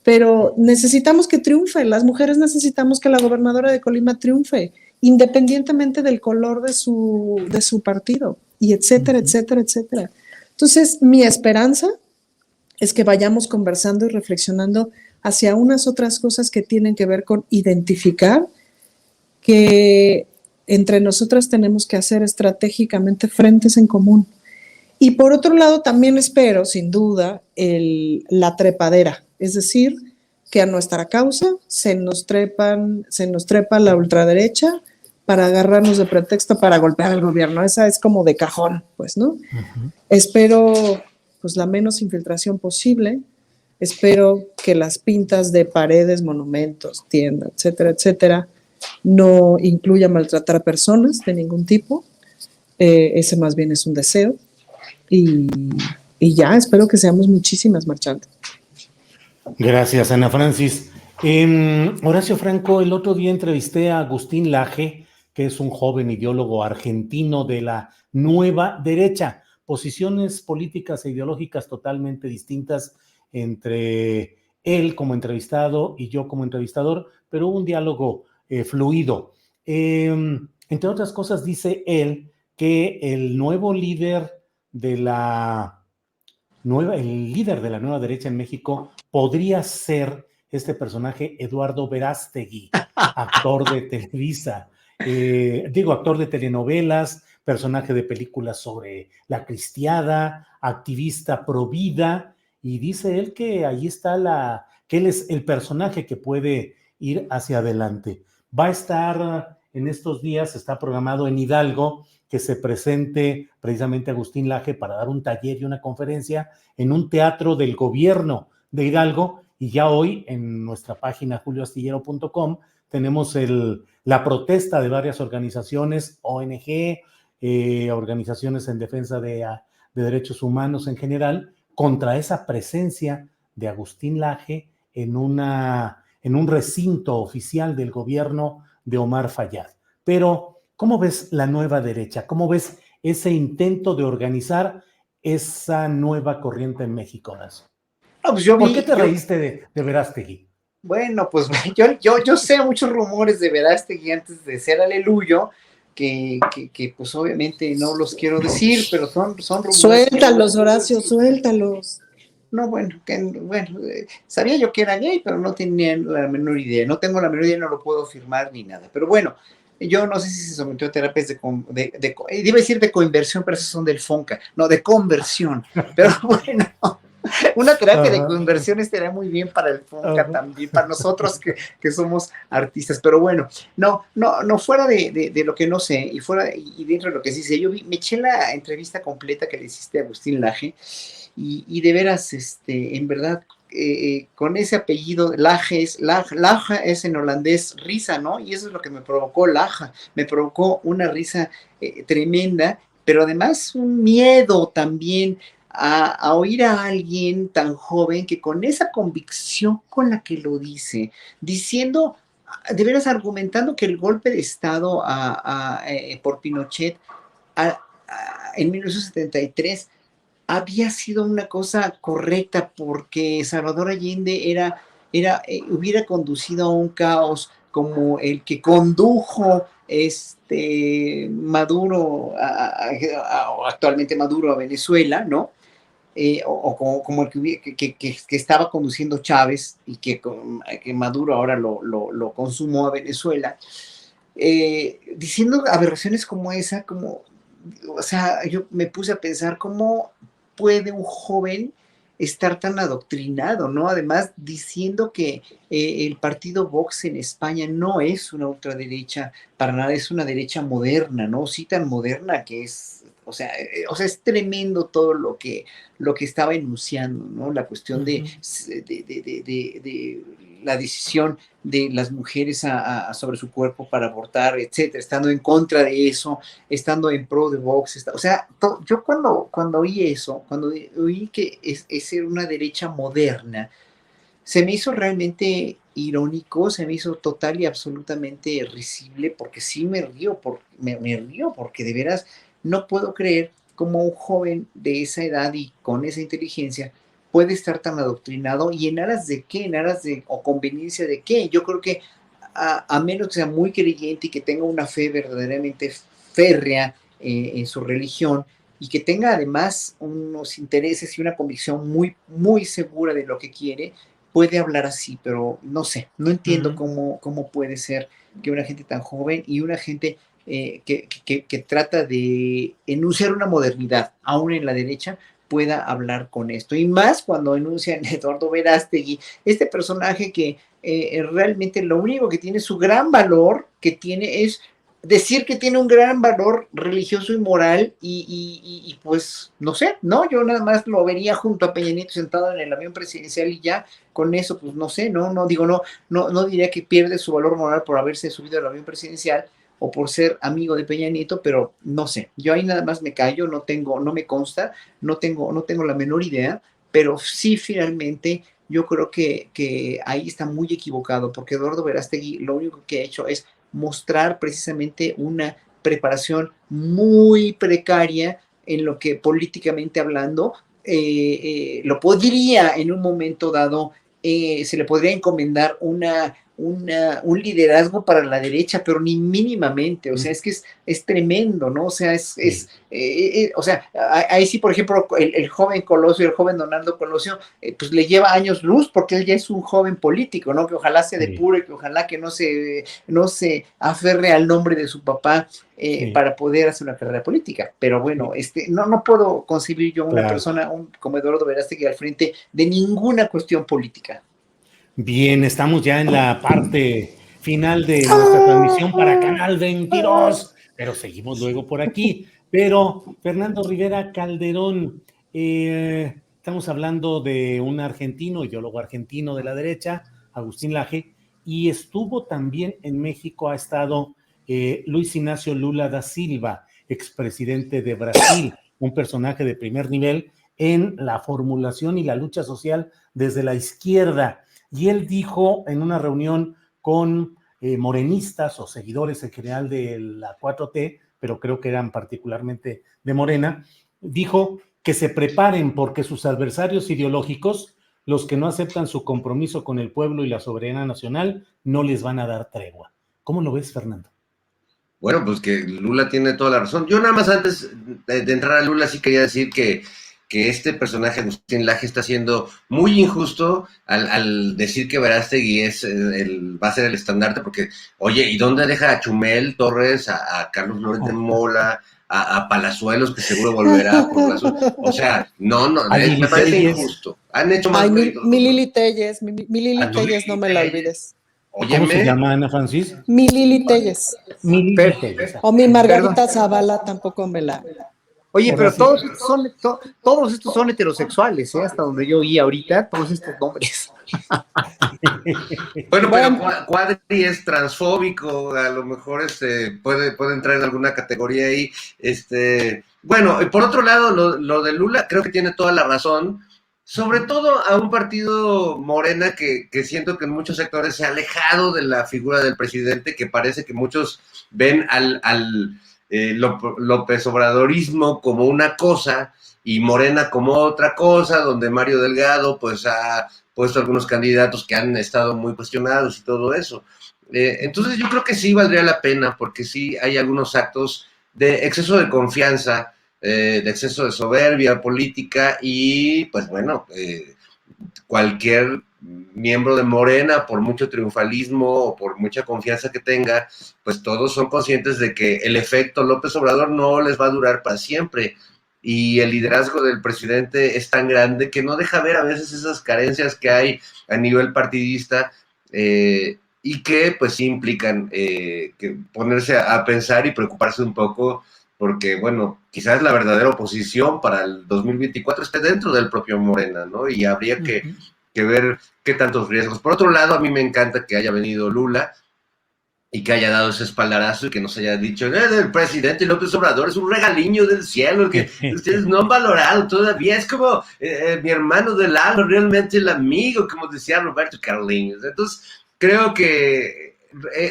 pero necesitamos que triunfe, las mujeres necesitamos que la gobernadora de Colima triunfe, independientemente del color de su partido, y etcétera, etcétera, etcétera. Entonces, mi esperanza es que vayamos conversando y reflexionando hacia unas otras cosas que tienen que ver con identificar que entre nosotras tenemos que hacer estratégicamente frentes en común. Y por otro lado, también espero, sin duda, la trepadera, es decir, que a nuestra causa se nos trepa la ultraderecha para agarrarnos de pretexto para golpear al gobierno. Esa es como de cajón, pues, ¿no? Espero, pues, la menos infiltración posible. Espero que las pintas de paredes, monumentos, tiendas, etcétera, etcétera, no incluya maltratar a personas de ningún tipo. Ese más bien es un deseo. Y ya, espero que seamos muchísimas marchando. Gracias, Ana Francis. Horacio Franco, el otro día entrevisté a Agustín Laje, que es un joven ideólogo argentino de la nueva derecha, posiciones políticas e ideológicas totalmente distintas entre él como entrevistado y yo como entrevistador, pero hubo un diálogo fluido. Entre otras cosas, dice él que el líder de la nueva derecha en México podría ser este personaje Eduardo Verástegui, actor de Televisa, actor de telenovelas, personaje de películas sobre la cristiada, activista pro vida, y dice él que ahí está que él es el personaje que puede ir hacia adelante. Va a estar en estos días, está programado en Hidalgo, que se presente precisamente Agustín Laje para dar un taller y una conferencia en un teatro del gobierno de Hidalgo, y ya hoy en nuestra página julioastillero.com tenemos la protesta de varias organizaciones, ONG, organizaciones en defensa de derechos humanos en general, contra esa presencia de Agustín Laje en un recinto oficial del gobierno de Omar Fayad. Pero, ¿cómo ves la nueva derecha? ¿Cómo ves ese intento de organizar esa nueva corriente en México, Horacio? No, pues ¿Por qué te reíste de Verástegui? Bueno, pues yo sé muchos rumores de Verástegui antes de ser Aleluyo, que pues obviamente no los quiero decir, pero son rumores. Suéltalos, Horacio, suéltalos. No, bueno, sabía yo que era gay, pero no tenía la menor idea. No tengo la menor idea, no lo puedo afirmar ni nada. Pero bueno, yo no sé si se sometió a terapias iba a decir de coinversión, pero esas son del FONCA. No, de conversión. Pero bueno, una terapia de conversión estaría muy bien para el FONCA también, para nosotros que somos artistas. Pero bueno, no, fuera de lo que no sé y dentro de lo que sí sé, me eché la entrevista completa que le hiciste a Agustín Laje. Y de veras, en verdad, con ese apellido, Laje es en holandés risa, ¿no? Y eso es lo que me provocó Laja, me provocó una risa tremenda, pero además un miedo también a oír a alguien tan joven que con esa convicción con la que lo dice, diciendo, de veras argumentando que el golpe de Estado por Pinochet en 1973 había sido una cosa correcta porque Salvador Allende hubiera conducido a un caos como el que condujo Maduro, actualmente Maduro a Venezuela, ¿no? O como el que estaba conduciendo Chávez y que Maduro ahora lo consumó a Venezuela, diciendo aberraciones como esa, o sea, yo me puse a pensar cómo puede un joven estar tan adoctrinado, ¿no? Además, diciendo que el partido Vox en España no es una ultraderecha para nada, es una derecha moderna, ¿no? Sí tan moderna que es, o sea, es tremendo todo lo que estaba enunciando, ¿no? La cuestión de la decisión de las mujeres sobre su cuerpo para abortar, etcétera, estando en contra de eso, estando en pro de Vox, o sea, yo cuando oí eso, cuando oí que era una derecha moderna, se me hizo realmente irónico, se me hizo total y absolutamente risible, porque sí me río, porque de veras no puedo creer cómo un joven de esa edad y con esa inteligencia puede estar tan adoctrinado y en aras de qué, en aras de, o conveniencia de qué. Yo creo que a menos que sea muy creyente y que tenga una fe verdaderamente férrea en su religión, y que tenga además unos intereses y una convicción muy, muy segura de lo que quiere, puede hablar así, pero no sé, no entiendo cómo puede ser que una gente tan joven y una gente que trata de enunciar una modernidad, aún en la derecha, pueda hablar con esto. Y más cuando enuncian Eduardo Verástegui, este personaje que realmente lo único que tiene, su gran valor que tiene es decir que tiene un gran valor religioso y moral y pues no sé, ¿no? Yo nada más lo vería junto a Peña Nieto sentado en el avión presidencial y ya con eso, pues no sé, no digo, no diría que pierde su valor moral por haberse subido al avión presidencial o por ser amigo de Peña Nieto, pero no sé, yo ahí nada más me callo, no me consta, no tengo la menor idea, pero sí finalmente yo creo que ahí está muy equivocado, porque Eduardo Verástegui lo único que ha hecho es mostrar precisamente una preparación muy precaria en lo que políticamente hablando lo podría en un momento dado, se le podría encomendar un liderazgo para la derecha, pero ni mínimamente, o sea, es que es tremendo, ¿no? O sea, o sea, ahí sí, por ejemplo, el joven Colosio, el joven Donaldo Colosio, pues le lleva años luz porque él ya es un joven político, ¿no? Que ojalá se depure, que ojalá que no se aferre al nombre de su papá para poder hacer una carrera política. Pero bueno, no puedo concebir yo una persona como Eduardo Verástegui al frente de ninguna cuestión política. Bien, estamos ya en la parte final de nuestra transmisión para Canal 22, pero seguimos luego por aquí. Pero Fernando Rivera Calderón, estamos hablando de un argentino, ideólogo argentino de la derecha, Agustín Laje, y estuvo también en México, ha estado Luis Ignacio Lula da Silva, expresidente de Brasil, un personaje de primer nivel en la formulación y la lucha social desde la izquierda. Y él dijo en una reunión con morenistas o seguidores en general de la 4T, pero creo que eran particularmente de Morena, dijo que se preparen porque sus adversarios ideológicos, los que no aceptan su compromiso con el pueblo y la soberanía nacional, no les van a dar tregua. ¿Cómo lo ves, Fernando? Bueno, pues que Lula tiene toda la razón. Yo nada más antes de entrar a Lula sí quería decir que este personaje, Agustín Laje, está siendo muy injusto al decir que Verástegui va a ser el estandarte, porque, oye, ¿y dónde deja a Chumel Torres, a Carlos Flores de Mola, a Palazuelos, que seguro volverá por la o sea, no, me parece injusto. Han hecho más méritos. Mi Lili Telles, no me la olvides. ¿Cómo se llama, Ana Francis? Mi Lili Telles. O mi Margarita Zavala tampoco me la... Oye, pero todos estos son heterosexuales, ¿eh? Hasta donde yo oí ahorita, todos estos nombres. Bueno, pero Cuadri es transfóbico, a lo mejor puede entrar en alguna categoría ahí. Bueno, por otro lado, lo de Lula creo que tiene toda la razón, sobre todo a un partido Morena que siento que en muchos sectores se ha alejado de la figura del presidente, que parece que muchos ven al López Obradorismo como una cosa y Morena como otra cosa, donde Mario Delgado pues ha puesto algunos candidatos que han estado muy cuestionados y todo eso. Entonces yo creo que sí valdría la pena, porque sí hay algunos actos de exceso de confianza, de exceso de soberbia política y pues bueno, cualquier miembro de Morena, por mucho triunfalismo o por mucha confianza que tenga, pues todos son conscientes de que el efecto López Obrador no les va a durar para siempre. y el liderazgo del presidente es tan grande que no deja ver a veces esas carencias que hay a nivel partidista, y que pues sí implican que ponerse a pensar y preocuparse un poco, porque bueno, quizás la verdadera oposición para el 2024 esté dentro del propio Morena, ¿no? Y habría que ver qué tantos riesgos. Por otro lado, a mí me encanta que haya venido Lula y que haya dado ese espaldarazo y que nos haya dicho, el presidente López Obrador es un regaliño del cielo que ustedes no han valorado todavía, es como mi hermano del alma, realmente el amigo, como decía Roberto Carliños. Entonces, creo que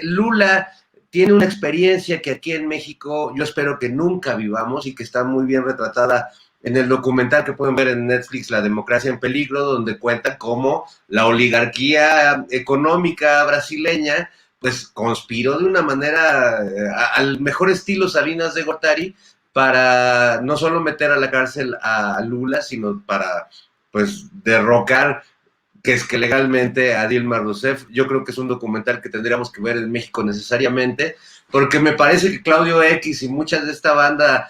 Lula tiene una experiencia que aquí en México yo espero que nunca vivamos y que está muy bien retratada en el documental que pueden ver en Netflix, La democracia en peligro, donde cuenta cómo la oligarquía económica brasileña pues conspiró de una manera al mejor estilo Salinas de Gortari para no solo meter a la cárcel a Lula, sino para pues derrocar que es que legalmente a Dilma Rousseff. Yo creo que es un documental que tendríamos que ver en México necesariamente, porque me parece que Claudio X y muchas de esta banda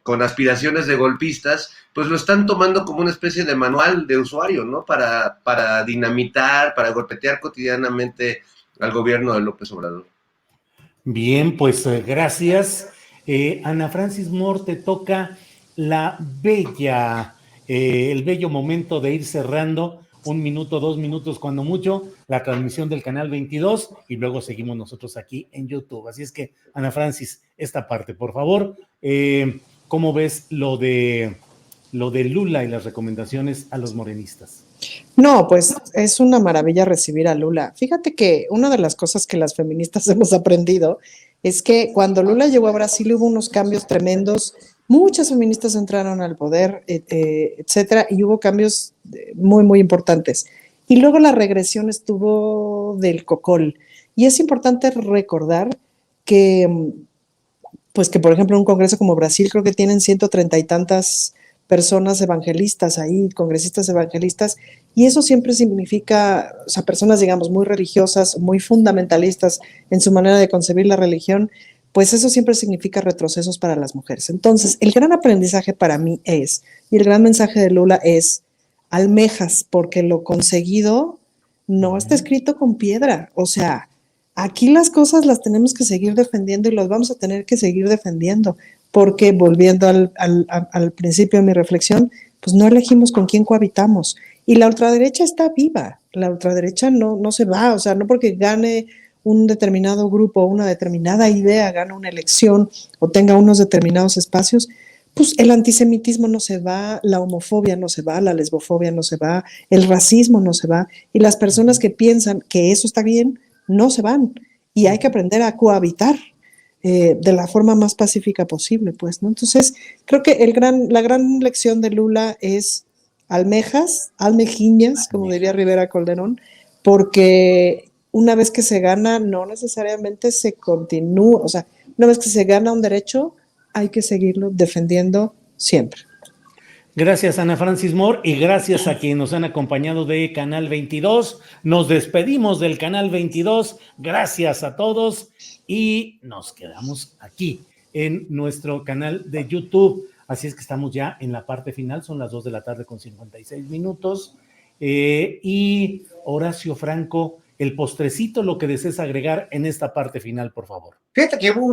con aspiraciones de golpistas, pues lo están tomando como una especie de manual de usuario, ¿no? Para dinamitar, para golpetear cotidianamente al gobierno de López Obrador. Bien, pues gracias. Ana Francis Moore, te toca el bello momento de ir cerrando 1 minuto, 2 minutos, cuando mucho, la transmisión del canal 22 y luego seguimos nosotros aquí en YouTube. Así es que, Ana Francis, esta parte, por favor. ¿Cómo ves lo de Lula y las recomendaciones a los morenistas? No, pues es una maravilla recibir a Lula. Fíjate que una de las cosas que las feministas hemos aprendido es que cuando Lula llegó a Brasil hubo unos cambios tremendos, muchas feministas entraron al poder, etcétera, y hubo cambios muy, muy importantes. Y luego la regresión estuvo del cocol. Y es importante recordar que, pues que por ejemplo en un congreso como Brasil creo que tienen 130 y tantas personas evangelistas ahí, congresistas evangelistas, y eso siempre significa, o sea, personas, digamos, muy religiosas, muy fundamentalistas en su manera de concebir la religión, pues eso siempre significa retrocesos para las mujeres. Entonces, el gran aprendizaje para mí es, y el gran mensaje de Lula es, almejas, porque lo conseguido no está escrito con piedra, o sea, aquí las cosas las tenemos que seguir defendiendo y las vamos a tener que seguir defendiendo, porque volviendo al principio de mi reflexión, pues no elegimos con quién cohabitamos. Y la ultraderecha está viva, la ultraderecha no se va, o sea, no porque gane un determinado grupo, una determinada idea, gana una elección o tenga unos determinados espacios, pues el antisemitismo no se va, la homofobia no se va, la lesbofobia no se va, el racismo no se va, y las personas que piensan que eso está bien, no se van, y hay que aprender a cohabitar de la forma más pacífica posible, pues, ¿no? Entonces, creo que la gran lección de Lula es almejiñas, como diría Rivera Calderón, porque una vez que se gana, no necesariamente se continúa, o sea, una vez que se gana un derecho, hay que seguirlo defendiendo siempre. Gracias, Ana Francis Moore, y gracias a quienes nos han acompañado de Canal 22. Nos despedimos del Canal 22. Gracias a todos y nos quedamos aquí en nuestro canal de YouTube. Así es que estamos ya en la parte final, son las 2 de la tarde con 56 minutos. Y Horacio Franco, el postrecito, lo que desees agregar en esta parte final, por favor. Fíjate que hubo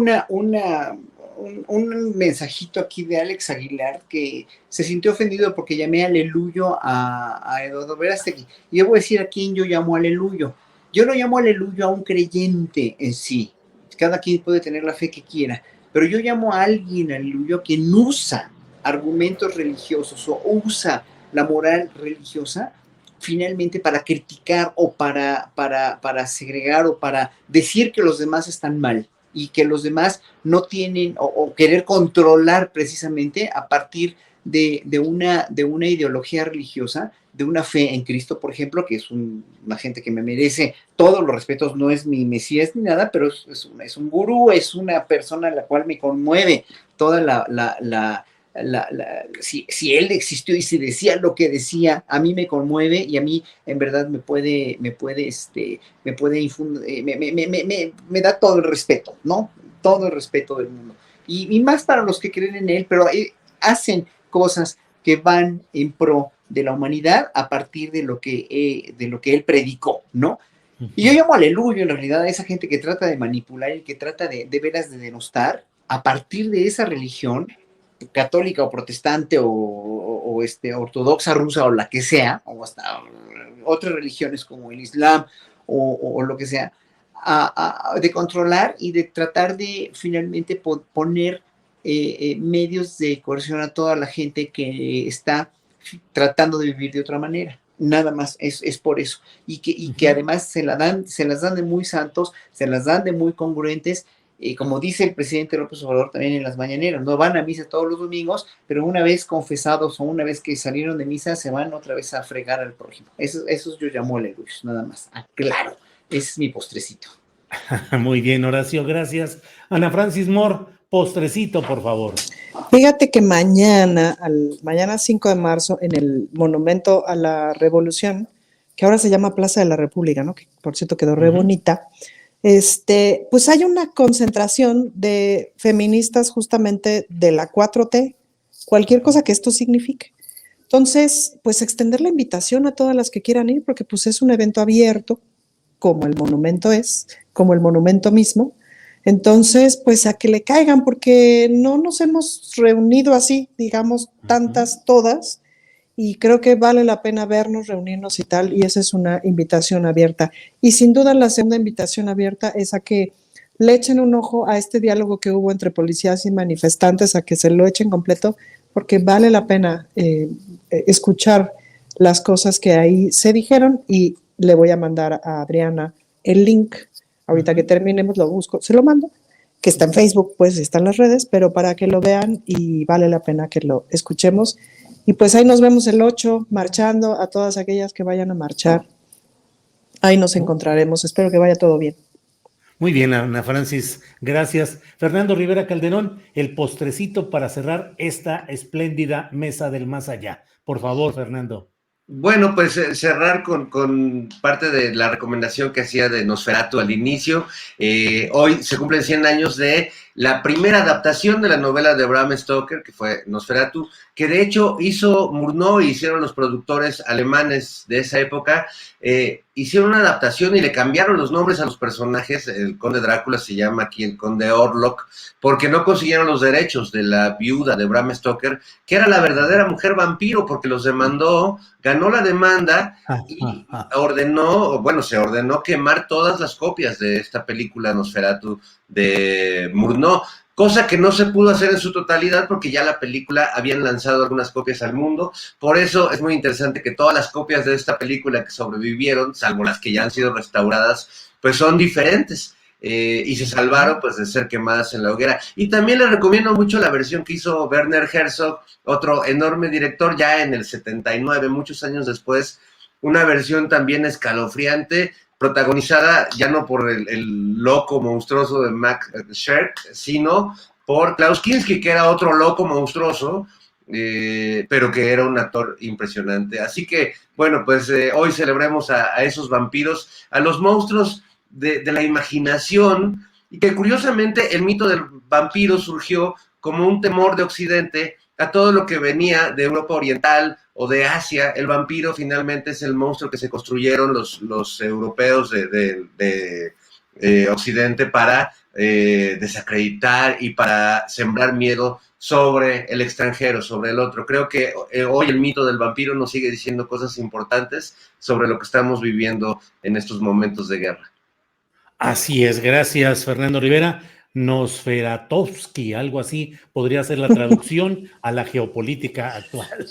un mensajito aquí de Alex Aguilar que se sintió ofendido porque llamé aleluyo a Eduardo Verástegui. Y yo voy a decir a quién yo llamo aleluyo. Yo no llamo aleluyo a un creyente en sí. Cada quien puede tener la fe que quiera. Pero yo llamo a alguien aleluyo quien usa argumentos religiosos o usa la moral religiosa finalmente para criticar o para segregar o para decir que los demás están mal y que los demás no tienen o querer controlar precisamente a partir de una ideología religiosa, de una fe en Cristo, por ejemplo, que es una gente que me merece todos los respetos, no es mi mesías ni nada, pero es un gurú, es una persona a la cual me conmueve toda si él existió y se decía lo que decía, a mí me conmueve y a mí en verdad me da todo el respeto, ¿no? Todo el respeto del mundo. y más para los que creen en él, pero hacen cosas que van en pro de la humanidad a partir de lo que él predicó, ¿no? Y yo llamo aleluya en realidad a esa gente que trata de manipular y que trata de veras de denostar a partir de esa religión católica o protestante o ortodoxa rusa o la que sea, o hasta otras religiones como el Islam o lo que sea, de controlar y de tratar de finalmente poner medios de coerción a toda la gente que está tratando de vivir de otra manera. Nada más, es por eso. Y que además se las dan de muy santos, se las dan de muy congruentes, como dice el presidente López Obrador también en las mañaneras, no van a misa todos los domingos, pero una vez confesados o una vez que salieron de misa, se van otra vez a fregar al prójimo. Eso yo llamo aleluya, nada más. Claro, ese es mi postrecito. Muy bien, Horacio, gracias. Ana Francis Moore, postrecito, por favor. Fíjate que mañana 5 de marzo, en el Monumento a la Revolución, que ahora se llama Plaza de la República, ¿no? Que por cierto quedó re bonita, pues hay una concentración de feministas justamente de la 4T, cualquier cosa que esto signifique. Entonces, pues extender la invitación a todas las que quieran ir, porque pues es un evento abierto, como el monumento como el monumento mismo. Entonces, pues a que le caigan, porque no nos hemos reunido así, digamos, tantas, todas, y creo que vale la pena vernos, reunirnos y tal, y esa es una invitación abierta. Y sin duda la segunda invitación abierta es a que le echen un ojo a este diálogo que hubo entre policías y manifestantes, a que se lo echen completo, porque vale la pena escuchar las cosas que ahí se dijeron, y le voy a mandar a Adriana el link. Ahorita que terminemos lo busco, se lo mando, que está en Facebook, pues está en las redes, pero para que lo vean y vale la pena que lo escuchemos. Y pues ahí nos vemos el 8, marchando, a todas aquellas que vayan a marchar. Ahí nos encontraremos, espero que vaya todo bien. Muy bien, Ana Francis, gracias. Fernando Rivera Calderón, el postrecito para cerrar esta espléndida mesa del más allá. Por favor, Fernando. Bueno, pues cerrar con parte de la recomendación que hacía de Nosferatu al inicio. Hoy se cumplen 100 años de la primera adaptación de la novela de Bram Stoker, que fue Nosferatu, que de hecho hizo Murnau y hicieron los productores alemanes de esa época. Hicieron una adaptación y le cambiaron los nombres a los personajes. El conde Drácula se llama aquí el conde Orlok, porque no consiguieron los derechos de la viuda de Bram Stoker, que era la verdadera mujer vampiro, porque los demandó, ganó la demanda y se ordenó quemar todas las copias de esta película Nosferatu de Murnau, cosa que no se pudo hacer en su totalidad porque ya la película habían lanzado algunas copias al mundo. Por eso es muy interesante que todas las copias de esta película que sobrevivieron, salvo las que ya han sido restauradas, pues son diferentes. Y se salvaron pues de ser quemadas en la hoguera. Y también les recomiendo mucho la versión que hizo Werner Herzog, otro enorme director, ya en el 79, muchos años después, una versión también escalofriante, protagonizada ya no por el loco monstruoso de Max Scherk, sino por Klaus Kinski, que era otro loco monstruoso, pero que era un actor impresionante. Así que, bueno, pues hoy celebremos a esos vampiros, a los monstruos de la imaginación, y que curiosamente el mito del vampiro surgió como un temor de Occidente a todo lo que venía de Europa Oriental o de Asia. El vampiro finalmente es el monstruo que se construyeron los europeos de Occidente para desacreditar y para sembrar miedo sobre el extranjero, sobre el otro. Creo que hoy el mito del vampiro nos sigue diciendo cosas importantes sobre lo que estamos viviendo en estos momentos de guerra. Así es, gracias, Fernando Rivera. Nosferatovsky, algo así, podría ser la traducción a la geopolítica actual.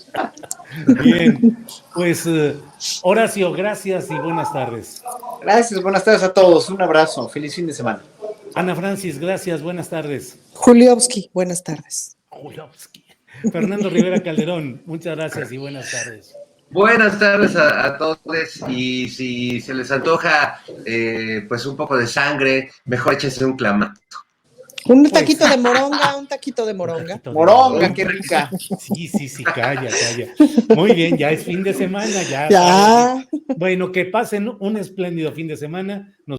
Bien, pues Horacio, gracias y buenas tardes. Gracias, buenas tardes a todos, un abrazo, feliz fin de semana. Ana Francis, gracias, buenas tardes. Juliovsky, buenas tardes. Juliovsky. Fernando Rivera Calderón, muchas gracias y buenas tardes. Buenas tardes a todos, y si se les antoja pues un poco de sangre, mejor échense un clamato. Un taquito de moronga, un taquito de moronga. Moronga, qué rica. Sí, calla. Muy bien, ya es fin de semana, ya. Ya. Bueno, que pasen un espléndido fin de semana.